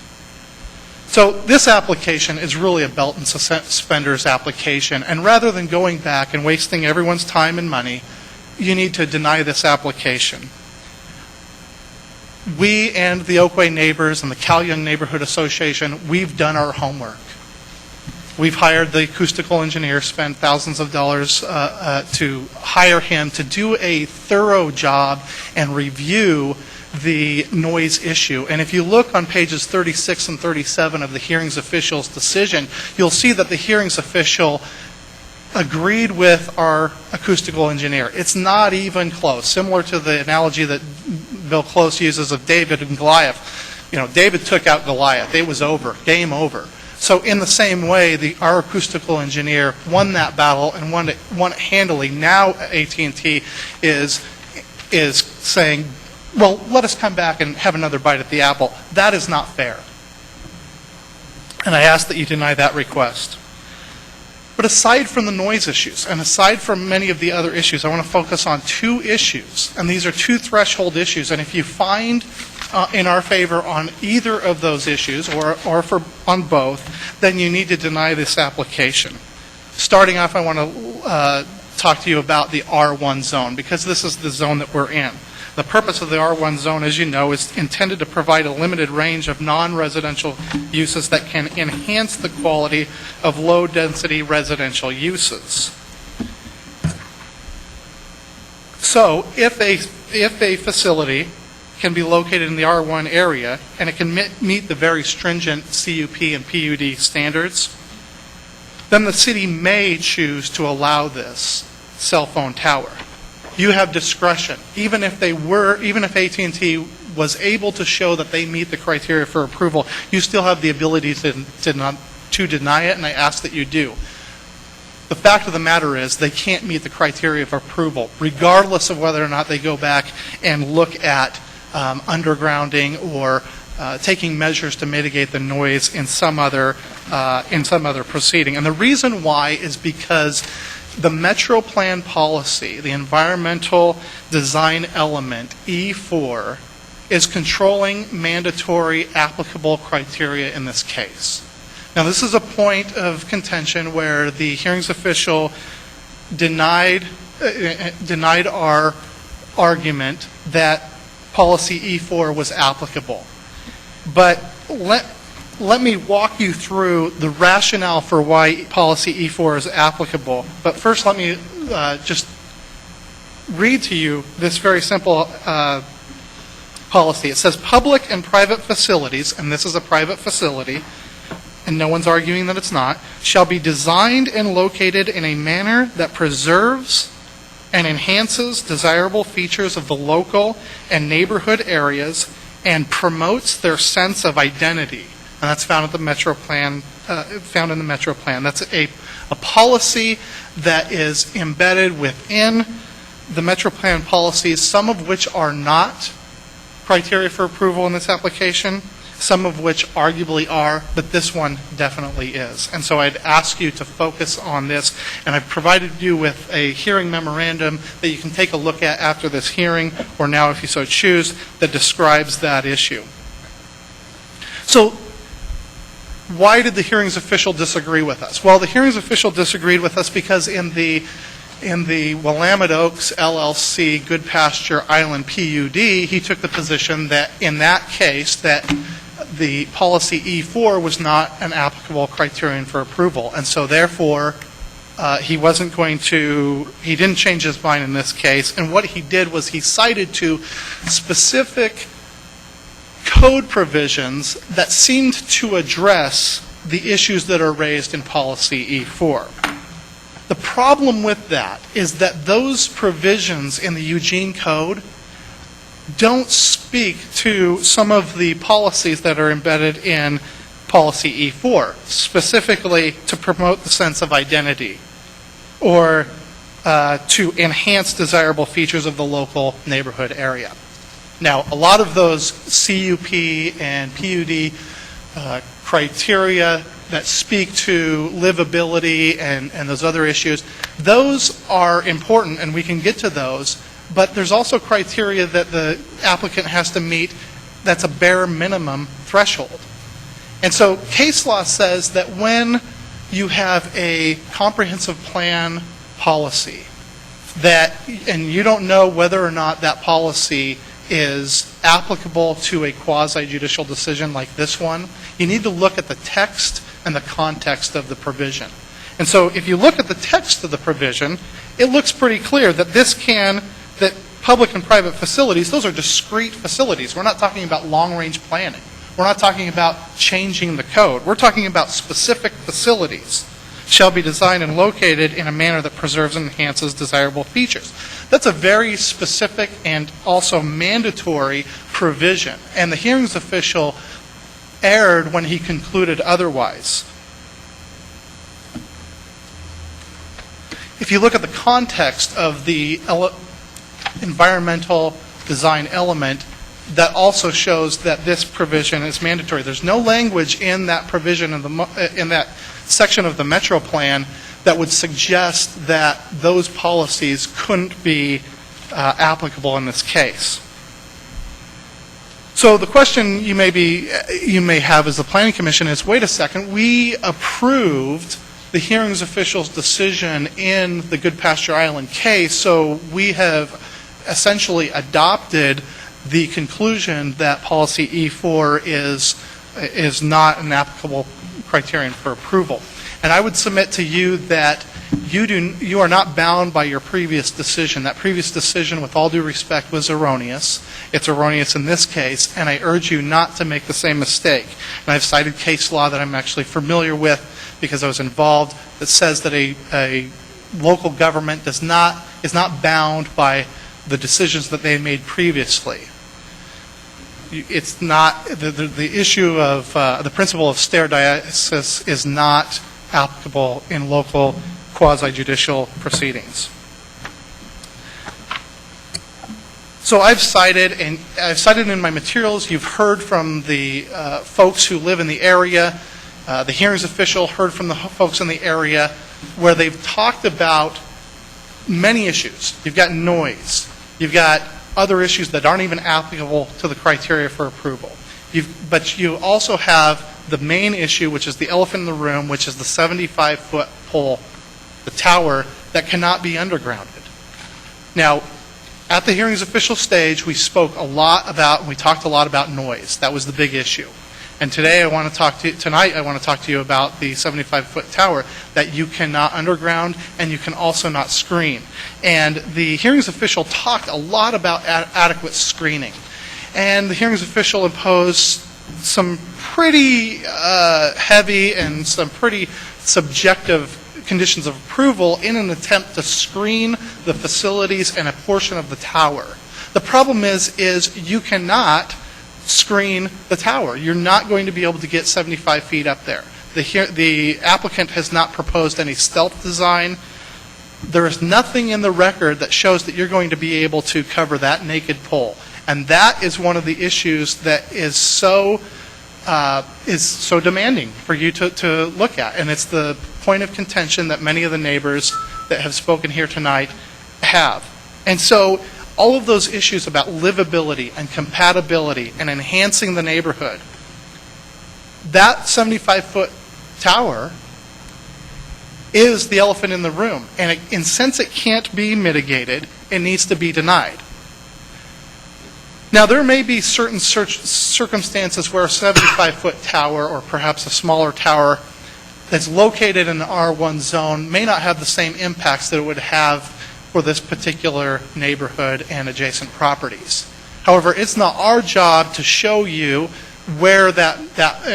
So this application is really a belt and suspenders application, and rather than going back and wasting everyone's time and money, you need to deny this application. We and the Oakway neighbors and the Cal Young Neighborhood Association, we've done our homework. We've hired the acoustical engineer, spent thousands of dollars to hire him to do a thorough job and review the noise issue. And if you look on pages 36 and 37 of the hearings official's decision, you'll see that the hearings official agreed with our acoustical engineer. It's not even close. Similar to the analogy that Bill Close uses of David and Goliath. You know, David took out Goliath. It was over. Game over. So in the same way, our acoustical engineer won that battle and won it handily. Now AT&T is saying, well, let us come back and have another bite at the apple. That is not fair. And I ask that you deny that request. But aside from the noise issues, and aside from many of the other issues, I want to focus on two issues. And these are two threshold issues. And if you find in our favor on either of those issues, or on both, then you need to deny this application. Starting off, I want to talk to you about the R1 zone, because this is the zone that we're in. The purpose of the R1 zone, as you know, is intended to provide a limited range of non-residential uses that can enhance the quality of low-density residential uses. So if a facility can be located in the R1 area and it can meet the very stringent CUP and PUD standards, then the city may choose to allow this cell phone tower. You have discretion. Even if AT&T was able to show that they meet the criteria for approval, you still have the ability to deny it, and I ask that you do. The fact of the matter is they can't meet the criteria of approval, regardless of whether or not they go back and look at undergrounding or taking measures to mitigate the noise in some other proceeding. And the reason why is because the Metro Plan policy, the environmental design element, E4, is controlling mandatory applicable criteria in this case. Now, this is a point of contention where the hearings official denied our argument that policy E4 was applicable. But let me walk you through the rationale for why policy E4 is applicable. But first, let me just read to you this very simple policy. It says, public and private facilities, and this is a private facility, and no one's arguing that it's not, shall be designed and located in a manner that preserves and enhances desirable features of the local and neighborhood areas and promotes their sense of identity. And that's found in the Metro Plan. That's a policy that is embedded within the Metro Plan policies, some of which are not criteria for approval in this application, some of which arguably are, but this one definitely is. And so I'd ask you to focus on this, and I've provided you with a hearing memorandum that you can take a look at after this hearing, or now if you so choose, that describes that issue. So why did the hearings official disagree with us? Well, the hearings official disagreed with us because in the Willamette Oaks LLC Good Pasture Island PUD, he took the position that in that case that the policy E4 was not an applicable criterion for approval. And so therefore, he didn't change his mind in this case. And what he did was he cited to specific code provisions that seemed to address the issues that are raised in policy E4. The problem with that is that those provisions in the Eugene Code don't speak to some of the policies that are embedded in policy E4, specifically to promote the sense of identity or to enhance desirable features of the local neighborhood area. Now, a lot of those CUP and PUD criteria that speak to livability and those other issues, those are important, and we can get to those, but there's also criteria that the applicant has to meet that's a bare minimum threshold. And so case law says that when you have a comprehensive plan policy and you don't know whether or not that policy is applicable to a quasi-judicial decision like this one, you need to look at the text and the context of the provision. And so if you look at the text of the provision, it looks pretty clear that that public and private facilities, those are discrete facilities. We're not talking about long-range planning. We're not talking about changing the code. We're talking about specific facilities shall be designed and located in a manner that preserves and enhances desirable features. That's a very specific and also mandatory provision, and the hearings official erred when he concluded otherwise. If you look at the context of the environmental design element, that also shows that this provision is mandatory. There's no language in that provision in that section of the Metro Plan that would suggest that those policies couldn't be applicable in this case. So the question you may have as the Planning Commission is, wait a second, we approved the hearings official's decision in the Goodpasture Island case, so we have essentially adopted the conclusion that policy E4 is not an applicable criterion for approval. And I would submit to you that you are not bound by your previous decision. That previous decision, with all due respect, was erroneous. It's erroneous in this case, and I urge you not to make the same mistake. And I've cited case law that I'm actually familiar with because I was involved that says that a local government is not bound by the decisions that they made previously. It's not the issue of the principle of stare decisis is not applicable in local quasi-judicial proceedings. So I've cited in my materials, you've heard from the folks who live in the area, the hearings official heard from the folks in the area, where they've talked about many issues. You've got noise. You've got other issues that aren't even applicable to the criteria for approval. But you also have the main issue, which is the elephant in the room, which is the 75-foot pole, the tower, that cannot be undergrounded. Now, at the hearings official stage, we talked a lot about noise. That was the big issue. And tonight I want to talk to you about the 75-foot tower that you cannot underground and you can also not screen. And the hearings official talked a lot about adequate screening. And the hearings official imposed some pretty heavy and some pretty subjective conditions of approval in an attempt to screen the facilities and a portion of the tower. The problem is you cannot screen the tower. You're not going to be able to get 75 feet up there. The applicant has not proposed any stealth design. There is nothing in the record that shows that you're going to be able to cover that naked pole. And that is one of the issues that is so demanding for you to look at. And it's the point of contention that many of the neighbors that have spoken here tonight have. And so all of those issues about livability and compatibility and enhancing the neighborhood, that 75-foot tower is the elephant in the room. And since it can't be mitigated, it needs to be denied. Now, there may be certain circumstances where a 75-foot tower or perhaps a smaller tower that's located in the R1 zone may not have the same impacts that it would have for this particular neighborhood and adjacent properties. However, it's not our job to show you where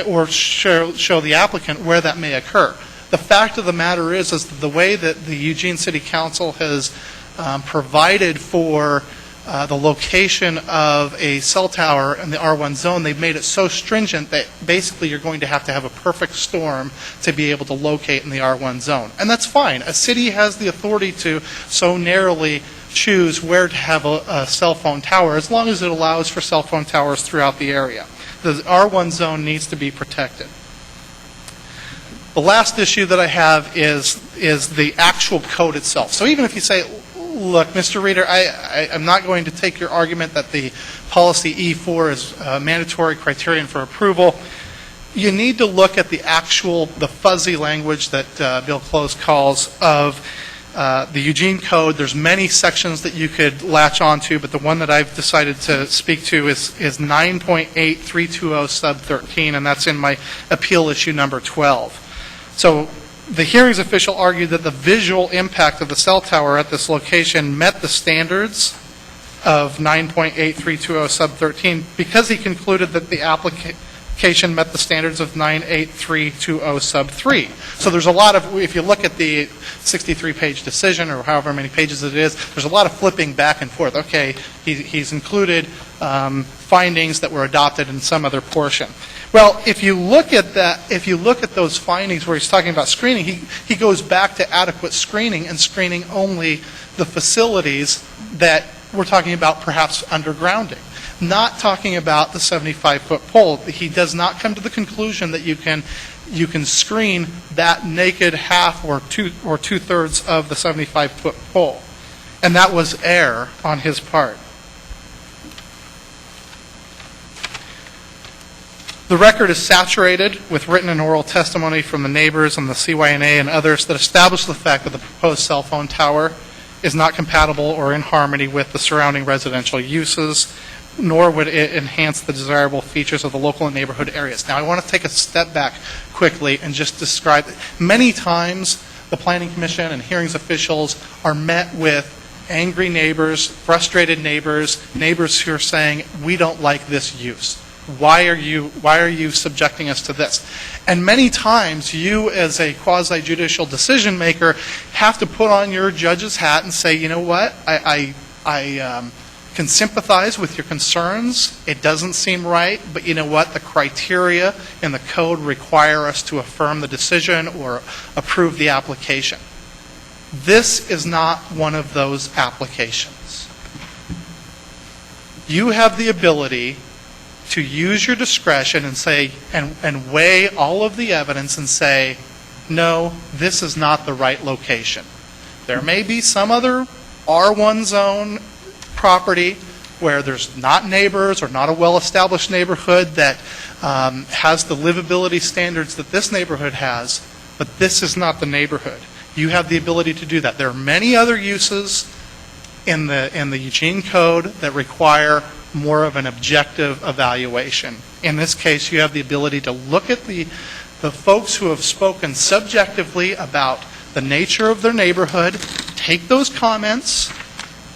or show the applicant where that may occur. The fact of the matter is that the way that the Eugene City Council has provided for the location of a cell tower in the R1 zone, they've made it so stringent that basically you're going to have a perfect storm to be able to locate in the R1 zone. And that's fine. A city has the authority to so narrowly choose where to have a cell phone tower as long as it allows for cell phone towers throughout the area. The R1 zone needs to be protected. The last issue that I have is the actual code itself. So even if you say, look, Mr. Reader, I'm not going to take your argument that the policy E4 is a mandatory criterion for approval. You need to look at the fuzzy language that Bill Close calls of the Eugene Code. There's many sections that you could latch onto, but the one that I've decided to speak to is 9.8320 sub 13, and that's in my appeal issue number 12. So the hearings official argued that the visual impact of the cell tower at this location met the standards of 9.8320 sub 13 because he concluded that the application met the standards of 98320 sub 3. So there's a lot of, if you look at the 63-page decision or however many pages it is, there's a lot of flipping back and forth. Okay, he's included findings that were adopted in some other portion. Well, if you look at those findings where he's talking about screening, he goes back to adequate screening and screening only the facilities that we're talking about perhaps undergrounding, not talking about the 75-foot pole. He does not come to the conclusion that you can screen that naked half or two-thirds of the 75-foot pole. And that was error on his part. The record is saturated with written and oral testimony from the neighbors and the CYNA and others that establish the fact that the proposed cell phone tower is not compatible or in harmony with the surrounding residential uses, nor would it enhance the desirable features of the local and neighborhood areas. Now, I want to take a step back quickly and just describe it. Many times, the Planning Commission and hearings officials are met with angry neighbors, frustrated neighbors who are saying, we don't like this use. Why are you subjecting us to this? And many times, you as a quasi-judicial decision maker have to put on your judge's hat and say, you know what, I can sympathize with your concerns. It doesn't seem right, but you know what, the criteria in the code require us to affirm the decision or approve the application. This is not one of those applications. You have the ability to use your discretion and say, and weigh all of the evidence and say, no, this is not the right location. There may be some other R1 zone property where there's not neighbors or not a well-established neighborhood that has the livability standards that this neighborhood has, but this is not the neighborhood. You have the ability to do that. There are many other uses in the Eugene Code that require more of an objective evaluation. In this case, you have the ability to look at the folks who have spoken subjectively about the nature of their neighborhood, take those comments,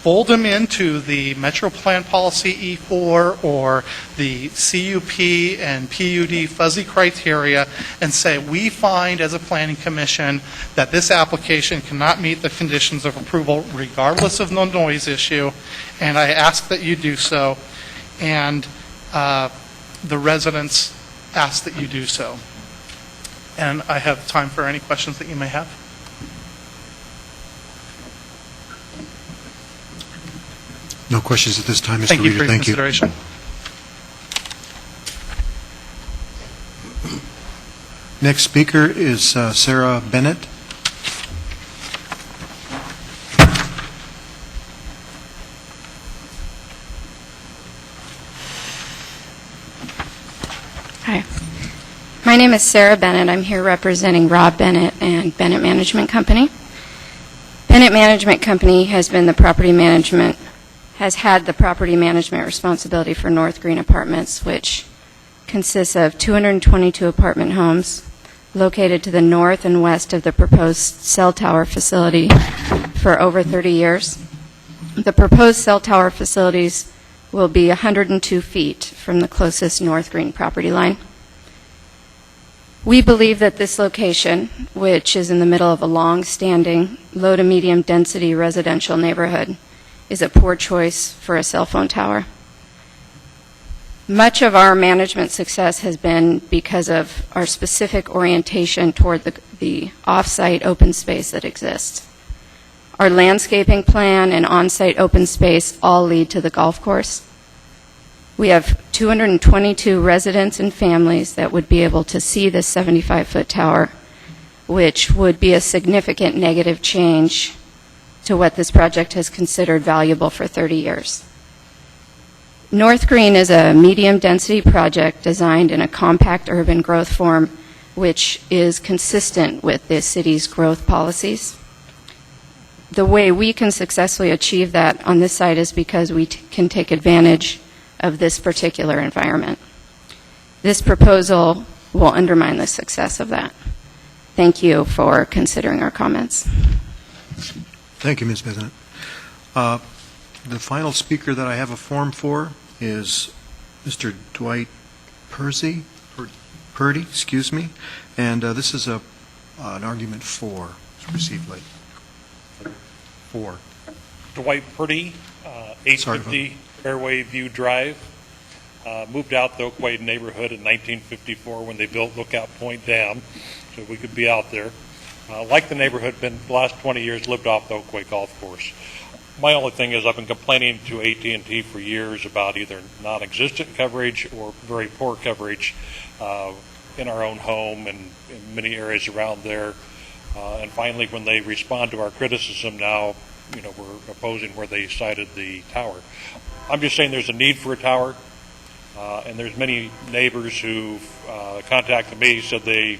fold them into the Metro Plan Policy E4 or the CUP and PUD fuzzy criteria and say, we find as a planning commission that this application cannot meet the conditions of approval regardless of the noise issue, and I ask that you do so, and the residents ask that you do so. And I have time for any questions that you may have. No questions at this time, Mr. Thank you Reader. for your consideration. Next speaker is Sarah Bennett. Hi. My name is Sarah Bennett. I'm here representing Rob Bennett and Bennett Management Company. Bennett Management Company has had the property management responsibility for North Green Apartments, which consists of 222 apartment homes located to the north and west of the proposed cell tower facility for over 30 years. The proposed cell tower facilities will be 102 feet from the closest North Green property line. We believe that this location, which is in the middle of a long-standing, low to medium density residential neighborhood, is a poor choice for a cell phone tower. Much of our management success has been because of our specific orientation toward the off-site open space that exists. Our landscaping plan and on-site open space all lead to the golf course. We have 222 residents and families that would be able to see this 75-foot tower, which would be a significant negative change to what this project has considered valuable for 30 years. North Green is a medium-density project designed in a compact urban growth form, which is consistent with the city's growth policies. The way we can successfully achieve that on this site is because we can take advantage of this particular environment. This proposal will undermine the success of that. Thank you for considering our comments. Thank you, Ms. Bennett. The final speaker that I have a form for is Mr. Dwight Purdy, excuse me, and this is an argument for. It's received late. For. Dwight Purdy, 850 Fairway View Drive. Moved out the Oakway neighborhood in 1954 when they built Lookout Point Dam, so we could be out there. Like the neighborhood, been the last 20 years lived off the Oakway Golf Course. My only thing is I've been complaining to AT&T for years about either non-existent coverage or very poor coverage in our own home and in many areas around there. And finally, when they respond to our criticism now, we're opposing where they cited the tower. I'm just saying there's a need for a tower, and there's many neighbors who contacted me, said they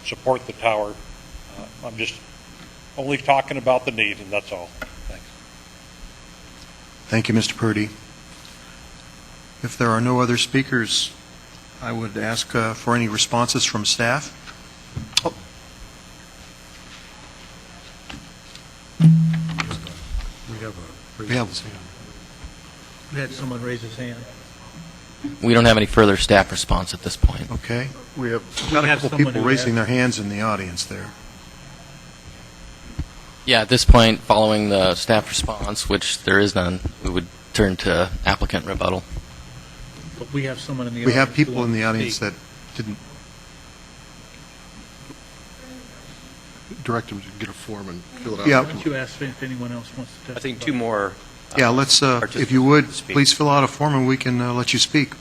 support the tower. I'm just only talking about the need, and that's all. Thanks. Thank you, Mr. Purdy. If there are no other speakers, I would ask for any responses from staff. Oh. We had someone raise his hand. We don't have any further staff response at this point. Okay. We have got a couple people raising their hands in the audience there. Yeah, at this point, following the staff response, which there is none, we would turn to applicant rebuttal. But we have someone in the We audience. have people in the audience that didn't. Direct them to get a form and fill it out. Yeah. Why don't you ask if anyone else wants to testify? I think two more. Yeah, let's, if you would, please fill out a form and we can let you speak.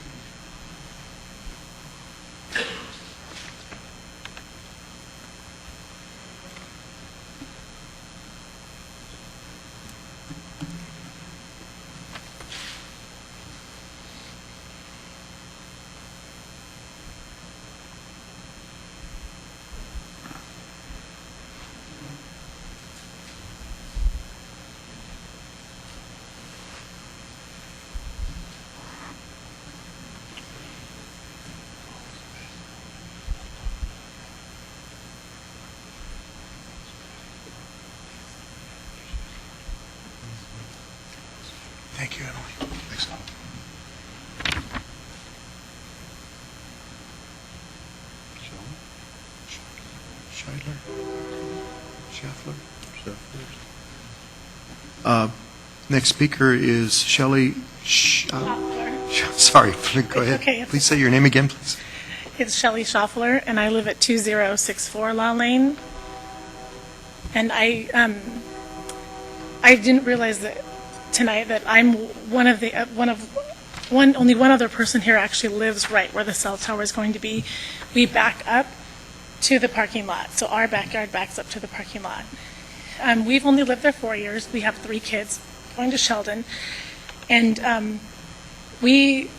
Thank you, Emily. Thanks. Next speaker is Shelley. Sorry, go ahead. Okay. Please say your name again, please. It's Shelley Schaffler, and I live at 2064 Law Lane. And I didn't realize that tonight that I'm only one other person here actually lives right where the cell tower is going to be. We back up to the parking lot, so our backyard backs up to the parking lot. We've only lived there 4 years. We have 3 kids going to Sheldon, and we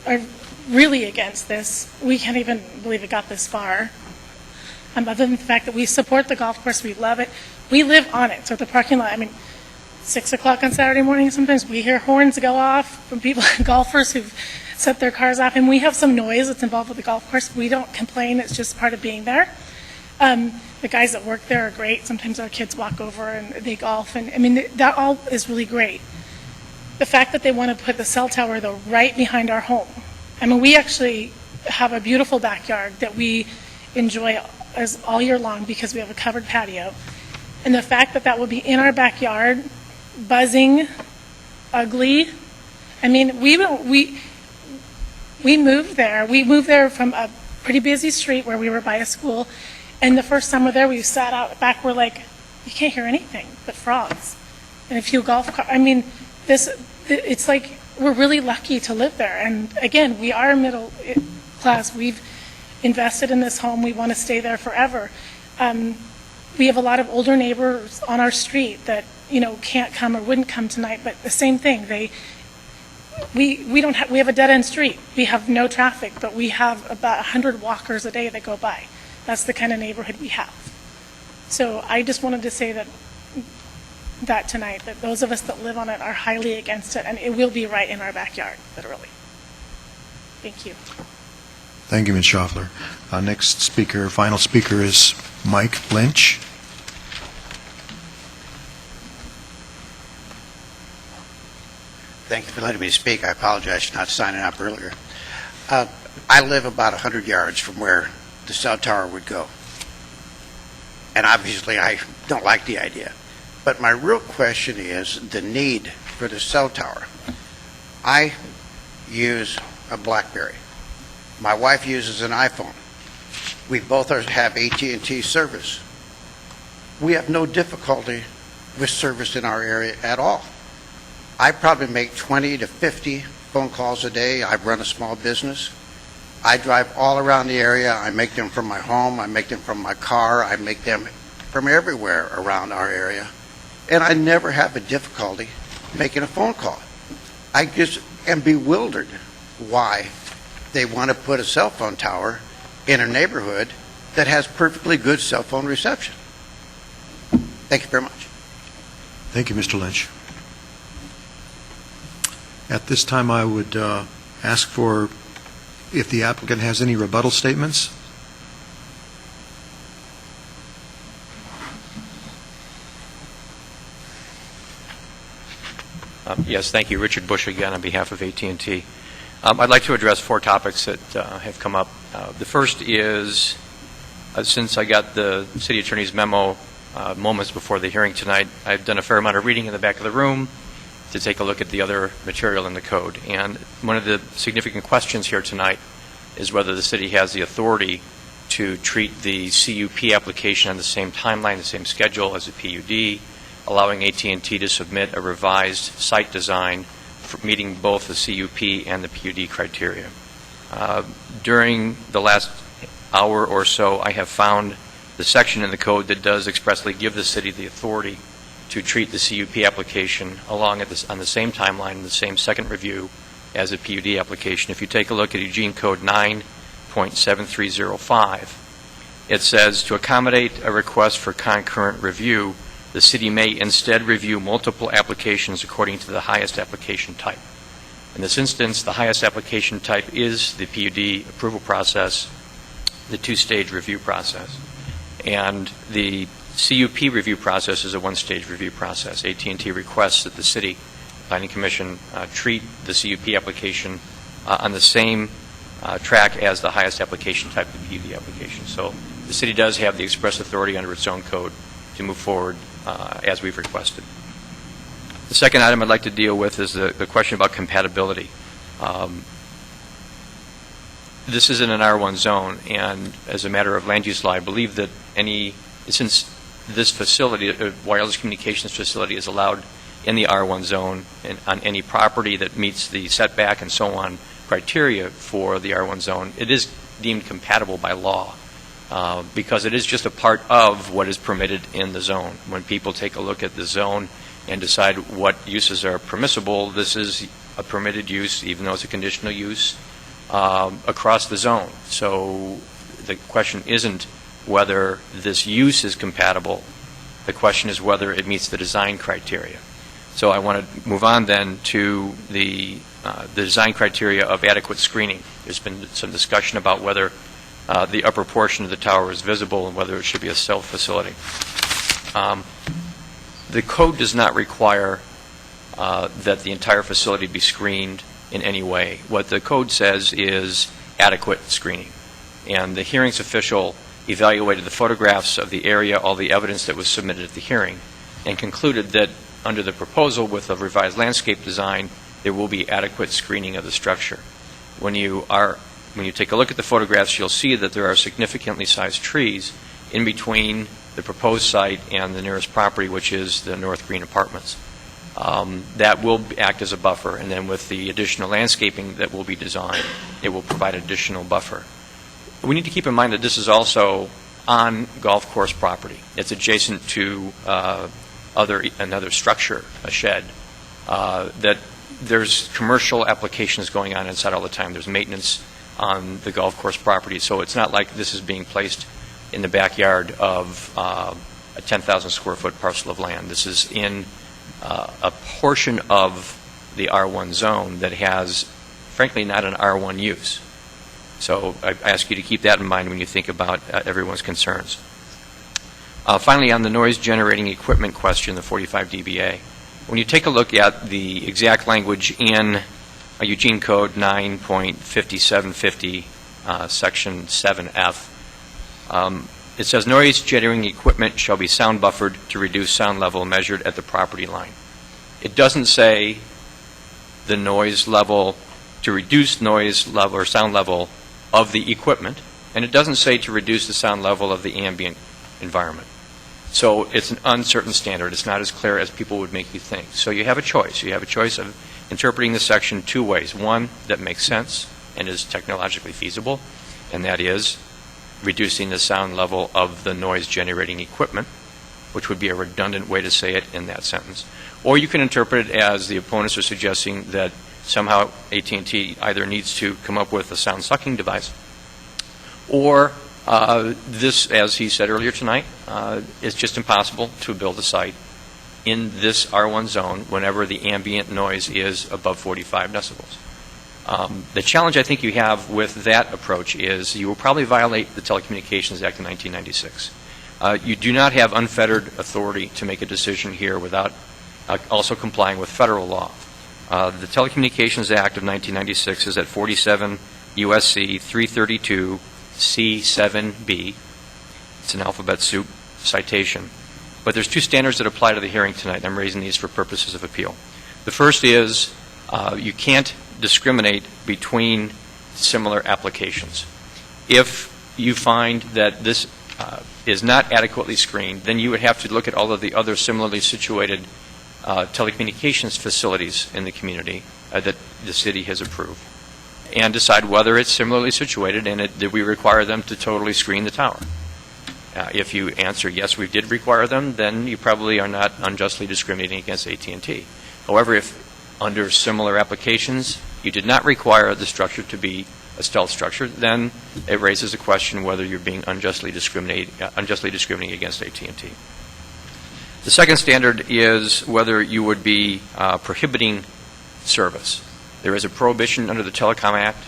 are really against this. We can't even believe it got this far. Other than the fact that we support the golf course, we love it. We live on it, so the parking lot, 6 o'clock on Saturday morning, sometimes we hear horns go off from people, golfers who've set their cars off, and we have some noise that's involved with the golf course. We don't complain, it's just part of being there. The guys that work there are great. Sometimes our kids walk over and they golf, and that all is really great. The fact that they want to put the cell tower, though, right behind our home. I mean, we actually have a beautiful backyard that we enjoy as all year long because we have a covered patio. And the fact that that will be in our backyard, buzzing, ugly. I mean, we moved there. We moved there from a pretty busy street where we were by a school. And the first summer there, we sat out back. We're like, you can't hear anything but frogs and a few golf carts. I mean, it's like we're really lucky to live there. And again, we are middle class. We've invested in this home. We want to stay there forever. We have a lot of older neighbors on our street that, can't come or wouldn't come tonight, but the same thing. We have a dead-end street. We have no traffic, but we have about 100 walkers a day that go by. That's the kind of neighborhood we have. So I just wanted to say that tonight, that those of us that live on it are highly against it, and it will be right in our backyard, literally. Thank you. Thank you, Ms. Schaffler. Next speaker, final speaker is Mike Lynch. Thank you for letting me speak. I apologize for not signing up earlier. I live about 100 yards from where the cell tower would go. And obviously I don't like the idea. But my real question is the need for the cell tower. I use a BlackBerry. My wife uses an iPhone. We both have AT&T service. We have no difficulty with service in our area at all. I probably make 20 to 50 phone calls a day. I run a small business. I drive all around the area. I make them from my home. I make them from my car. I make them from everywhere around our area. And I never have a difficulty making a phone call. I just am bewildered why they want to put a cell phone tower in a neighborhood that has perfectly good cell phone reception. Thank you very much. Thank you, Mr. Lynch. At this time, I would ask for if the applicant has any rebuttal statements. Yes, thank you. Richard Bush again on behalf of AT&T. I'd like to address 4 topics that have come up. The first is, since I got the city attorney's memo moments before the hearing tonight, I've done a fair amount of reading in the back of the room to take a look at the other material in the code. And one of the significant questions here tonight is whether the city has the authority to treat the CUP application on the same timeline, the same schedule as a PUD, allowing AT&T to submit a revised site design for meeting both the CUP and the PUD criteria. During the last hour or so, I have found the section in the code that does expressly give the city the authority to treat the CUP application on the same timeline, the same second review as a PUD application. If you take a look at Eugene Code 9.7305, it says to accommodate a request for concurrent review, the city may instead review multiple applications according to the highest application type. In this instance, the highest application type is the PUD approval process, the 2-stage review process. And the CUP review process is a 1-stage review process. AT&T requests that the City Planning Commission treat the CUP application on the same track as the highest application type, the PUD application. So the city does have the express authority under its own code to move forward as we've requested. The second item I'd like to deal with is the question about compatibility. This is in an R1 zone, and as a matter of land use law, I believe that since this facility, a wireless communications facility, is allowed in the R1 zone and on any property that meets the setback and so on criteria for the R1 zone, it is deemed compatible by law because it is just a part of what is permitted in the zone. When people take a look at the zone and decide what uses are permissible, this is a permitted use, even though it's a conditional use, across the zone. So the question isn't whether this use is compatible. The question is whether it meets the design criteria. So I want to move on then to the design criteria of adequate screening. There's been some discussion about whether the upper portion of the tower is visible and whether it should be a self facility. The code does not require that the entire facility be screened in any way. What the code says is adequate screening. And the hearings official evaluated the photographs of the area, all the evidence that was submitted at the hearing, and concluded that under the proposal with a revised landscape design, there will be adequate screening of the structure. When you take a look at the photographs, you'll see that there are significantly sized trees in between the proposed site and the nearest property, which is the North Green Apartments. That will act as a buffer, and then with the additional landscaping that will be designed, it will provide additional buffer. We need to keep in mind that this is also on golf course property. It's adjacent to another structure, a shed, that there's commercial applications going on inside all the time. There's maintenance on the golf course property, so it's not like this is being placed in the backyard of a 10,000 square foot parcel of land. This is in a portion of the R1 zone that has, frankly, not an R1 use. So I ask you to keep that in mind when you think about everyone's concerns. Finally, on the noise generating equipment question, the 45 dBA, when you take a look at the exact language in Eugene Code 9.5750, Section 7F, it says noise generating equipment shall be sound buffered to reduce sound level measured at the property line. It doesn't say the noise level to reduce noise level or sound level of the equipment, and it doesn't say to reduce the sound level of the ambient environment. So it's an uncertain standard. It's not as clear as people would make you think. So you have a choice. You have a choice of interpreting the section two ways. One that makes sense and is technologically feasible, and that is reducing the sound level of the noise generating equipment, which would be a redundant way to say it in that sentence. Or you can interpret it as the opponents are suggesting that somehow AT&T either needs to come up with a sound sucking device, or this, as he said earlier tonight, it's just impossible to build a site in this R1 zone whenever the ambient noise is above 45 decibels. The challenge I think you have with that approach is you will probably violate the Telecommunications Act of 1996. You do not have unfettered authority to make a decision here without also complying with federal law. The Telecommunications Act of 1996 is at 47 U.S.C. 332 C7B. It's an alphabet soup citation. But there's two standards that apply to the hearing tonight. I'm raising these for purposes of appeal. The first is you can't discriminate between similar applications. If you find that this is not adequately screened, then you would have to look at all of the other similarly situated telecommunications facilities in the community that the city has approved and decide whether it's similarly situated and did we require them to totally screen the tower. If you answer yes, we did require them, then you probably are not unjustly discriminating against AT&T. However, if under similar applications you did not require the structure to be a stealth structure, then it raises a question whether you're being unjustly discriminating against AT&T. The second standard is whether you would be prohibiting service. There is a prohibition under the Telecom Act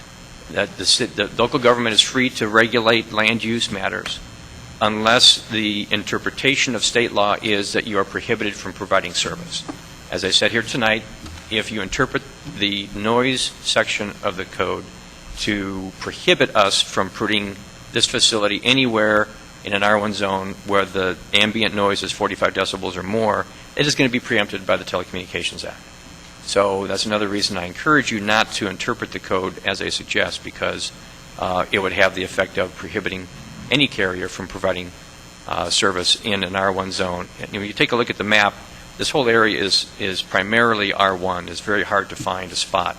that the local government is free to regulate land use matters unless the interpretation of state law is that you are prohibited from providing service. As I said here tonight, if you interpret the noise section of the code to prohibit us from putting this facility anywhere in an R1 zone where the ambient noise is 45 decibels or more, it is going to be preempted by the Telecommunications Act. So that's another reason I encourage you not to interpret the code as I suggest, because it would have the effect of prohibiting any carrier from providing service in an R1 zone. And when you take a look at the map, this whole area is primarily R1. It's very hard to find a spot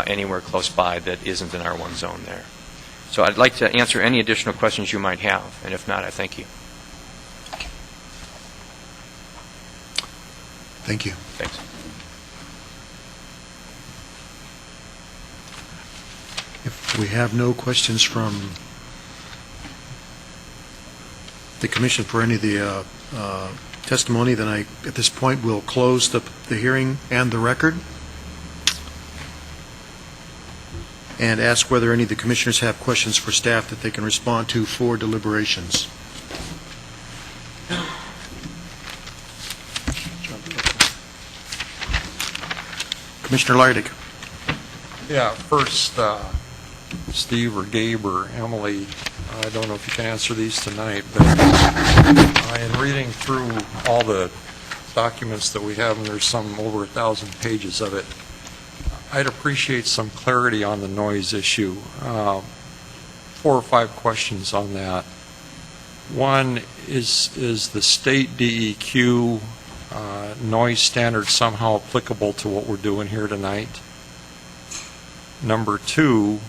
anywhere close by that isn't an R1 zone there. So I'd like to answer any additional questions you might have, and if not, I thank you. Thank you. Thanks. If we have no questions from the commission for any of the testimony, then at this point, will close the hearing and the record and ask whether any of the commissioners have questions for staff that they can respond to for deliberations. Commissioner Leidig. Yeah, first, Steve or Gabe or Emily, I don't know if you can answer these tonight, but in reading through all the documents that we have, and there's some over 1,000 pages of it, I'd appreciate some clarity on the noise issue. 4 or 5 questions on that. One, is the state DEQ noise standard somehow applicable to what we're doing here tonight? Number 2,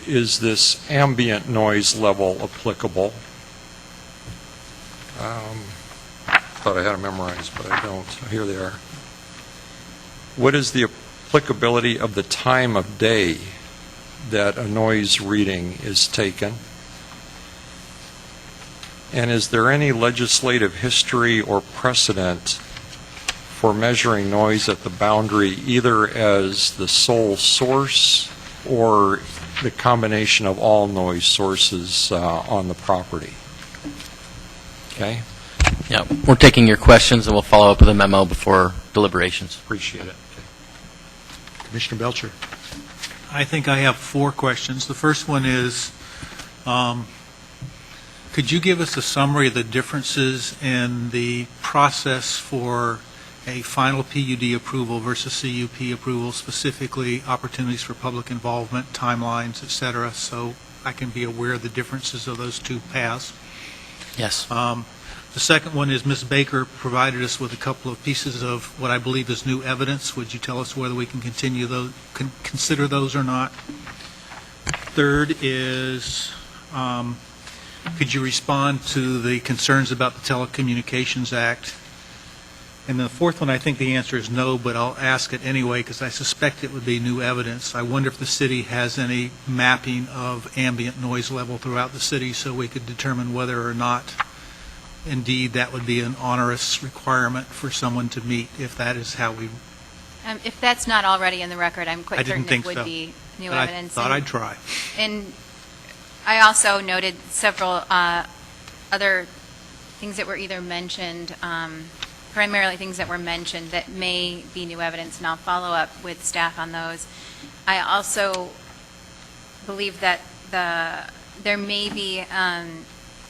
is this ambient noise level applicable? Thought I had them memorized, but I don't. Here they are. What is the applicability of the time of day that a noise reading is taken? And is there any legislative history or precedent for measuring noise at the boundary, either as the sole source or the combination of all noise sources on the property? Okay? Yeah, we're taking your questions, and we'll follow up with a memo before deliberations. Appreciate it. Commissioner Belcher. I think I have 4 questions. The first one is, could you give us a summary of the differences in the process for a final PUD approval versus CUP approval, specifically opportunities for public involvement, timelines, et cetera, so I can be aware of the differences of those 2 paths? Yes. The second one is Ms. Baker provided us with a couple of pieces of what I believe is new evidence. Would you tell us whether we can continue those, consider those or not? Third is, could you respond to the concerns about the Telecommunications Act? And the fourth one, I think the answer is no, but I'll ask it anyway because I suspect it would be new evidence. I wonder if the city has any mapping of ambient noise level throughout the city so we could determine whether or not indeed that would be an onerous requirement for someone to meet if that is how we... If that's not already in the record, I'm quite certain it would be new but evidence. I thought I'd try. And I also noted several other things that were either mentioned, primarily things that were mentioned that may be new evidence, and I'll follow up with staff on those. I also believe that there may be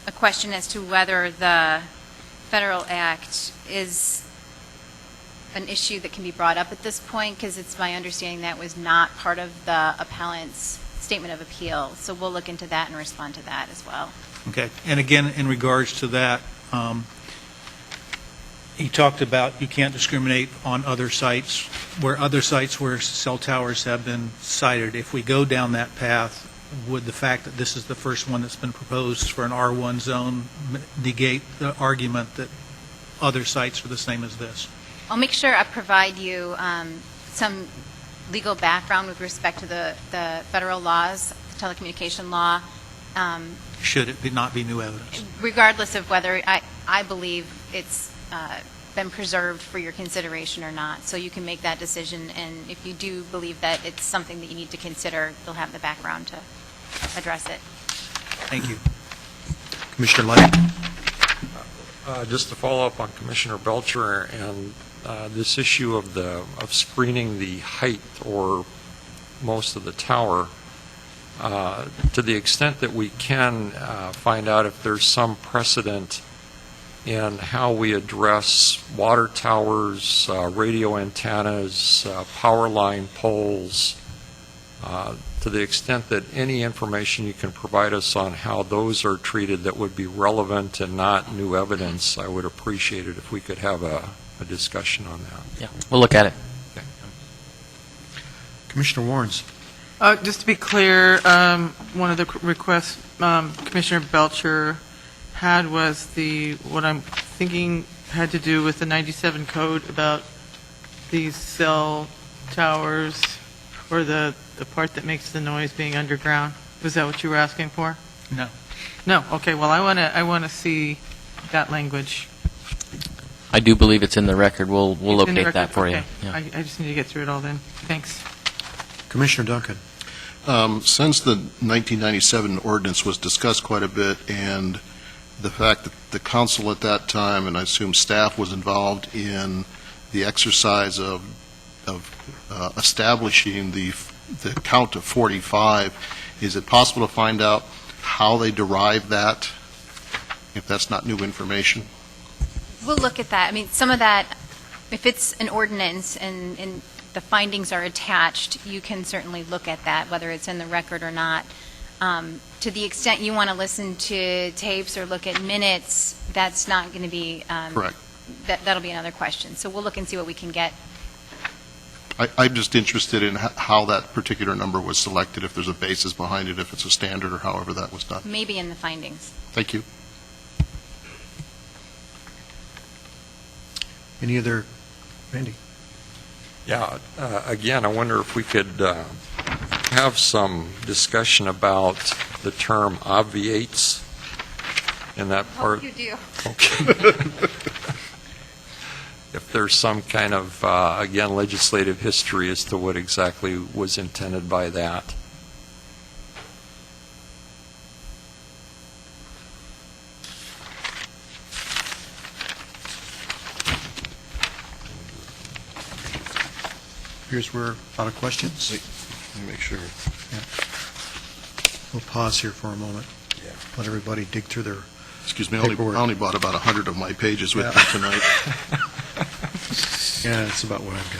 a question as to whether the federal act is an issue that can be brought up at this point, because it's my understanding that was not part of the appellant's statement of appeal. So we'll look into that and respond to that as well. Okay. And again, in regards to that, he talked about you can't discriminate on other sites where cell towers have been sited. If we go down that path, would the fact that this is the first one that's been proposed for an R1 zone negate the argument that other sites are the same as this? I'll make sure I provide you some legal background with respect to the federal laws, the telecommunication law. Should it not be new evidence? Regardless of whether I believe it's been preserved for your consideration or not. So you can make that decision, and if you do believe that it's something that you need to consider, you'll have the background to address it. Thank you. Commissioner Light. Just to follow up on Commissioner Belcher and this issue of screening the height or most of the tower, to the extent that we can find out if there's some precedent in how we address water towers, radio antennas, power line poles, to the extent that any information you can provide us on how those are treated that would be relevant and not new evidence, I would appreciate it if we could have a discussion on that. Yeah, we'll look at it. Okay. Commissioner Warrens. Just to be clear, one of the requests Commissioner Belcher had was what I'm thinking had to do with the 97 code about these cell towers or the part that makes the noise being underground. Was that what you were asking for? No. No. Okay. Well, I want to see that language. I do believe it's in the record. We'll locate that for okay. you. Yeah. I just need to get through it all then. Thanks. Commissioner Duncan. Since the 1997 ordinance was discussed quite a bit, and the fact that the council at that time, and I assume staff, was involved in the exercise of establishing the count of 45, is it possible to find out how they derive that, if that's not new information? We'll look at that. I mean, some of that, if it's an ordinance and the findings are attached, you can certainly look at that, whether it's in the record or not. To the extent you want to listen to tapes or look at minutes, that's not going to be... Correct. That'll be another question. So we'll look and see what we can get. I'm just interested in how that particular number was selected, if there's a basis behind it, if it's a standard, or however that was done. Maybe in the findings. Thank you. Any other, Randy? Yeah, again, I wonder if we could have some discussion about the term obviates in that part. Oh, you do. Okay. If there's some kind of, again, legislative history as to what exactly was intended by that. Here's where a lot of questions. Let me make sure. Yeah. We'll pause here for a moment. Yeah. Let everybody dig through their Excuse me, I paperwork. only bought about 100 of my pages with Yeah. me tonight. Yeah, that's about what I've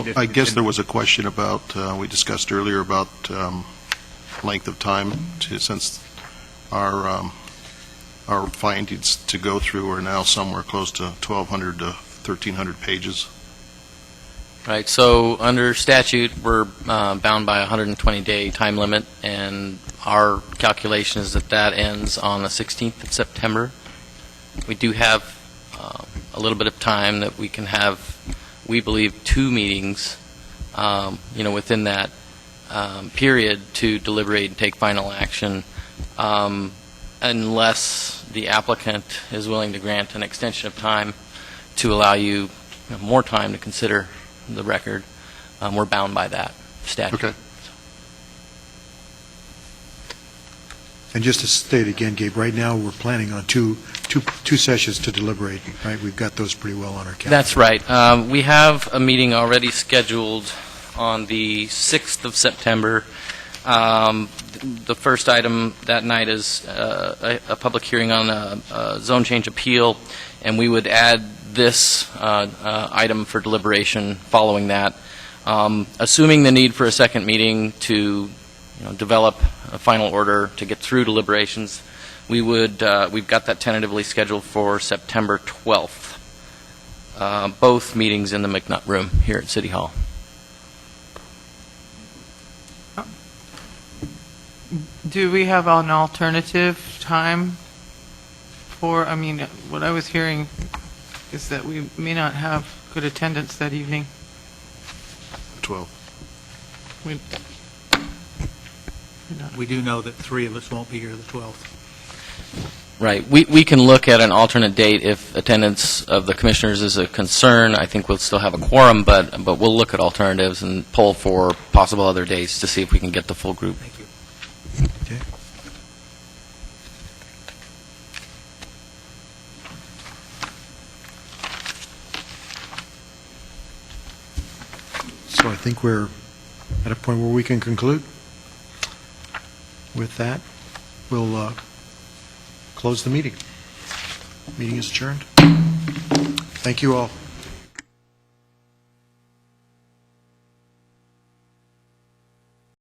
got. I guess there was a question about, we discussed earlier about length of time, since our findings to go through are now somewhere close to 1,200 to 1,300 pages. Right, so under statute, we're bound by a 120-day time limit, and our calculation is that ends on the 16th of September. We do have a little bit of time that we can have, we believe, 2 meetings, within that period to deliberate and take final action, unless the applicant is willing to grant an extension of time to allow you more time to consider the record. We're bound by that statute. Okay. And just to state again, Gabe, right now, we're planning on two sessions to deliberate, right? We've got those pretty well on our calendar. That's right. We have a meeting already scheduled on the 6th of September. The first item that night is a public hearing on a zone change appeal, and we would add this item for deliberation following that. Assuming the need for a second meeting to develop a final order to get through deliberations, we've got that tentatively scheduled for September 12th. Both meetings in the McNutt Room here at City Hall. Do we have an alternative time for, what I was hearing is that we may not have good attendance that evening. 12. We do know that 3 of us won't be here the 12th. Right. We can look at an alternate date if attendance of the commissioners is a concern. I think we'll still have a quorum, but we'll look at alternatives and poll for possible other dates to see if we can get the full group. Thank you. Okay. So I think we're at a point where we can conclude. With that, we'll close the meeting. Meeting is adjourned. Thank you all.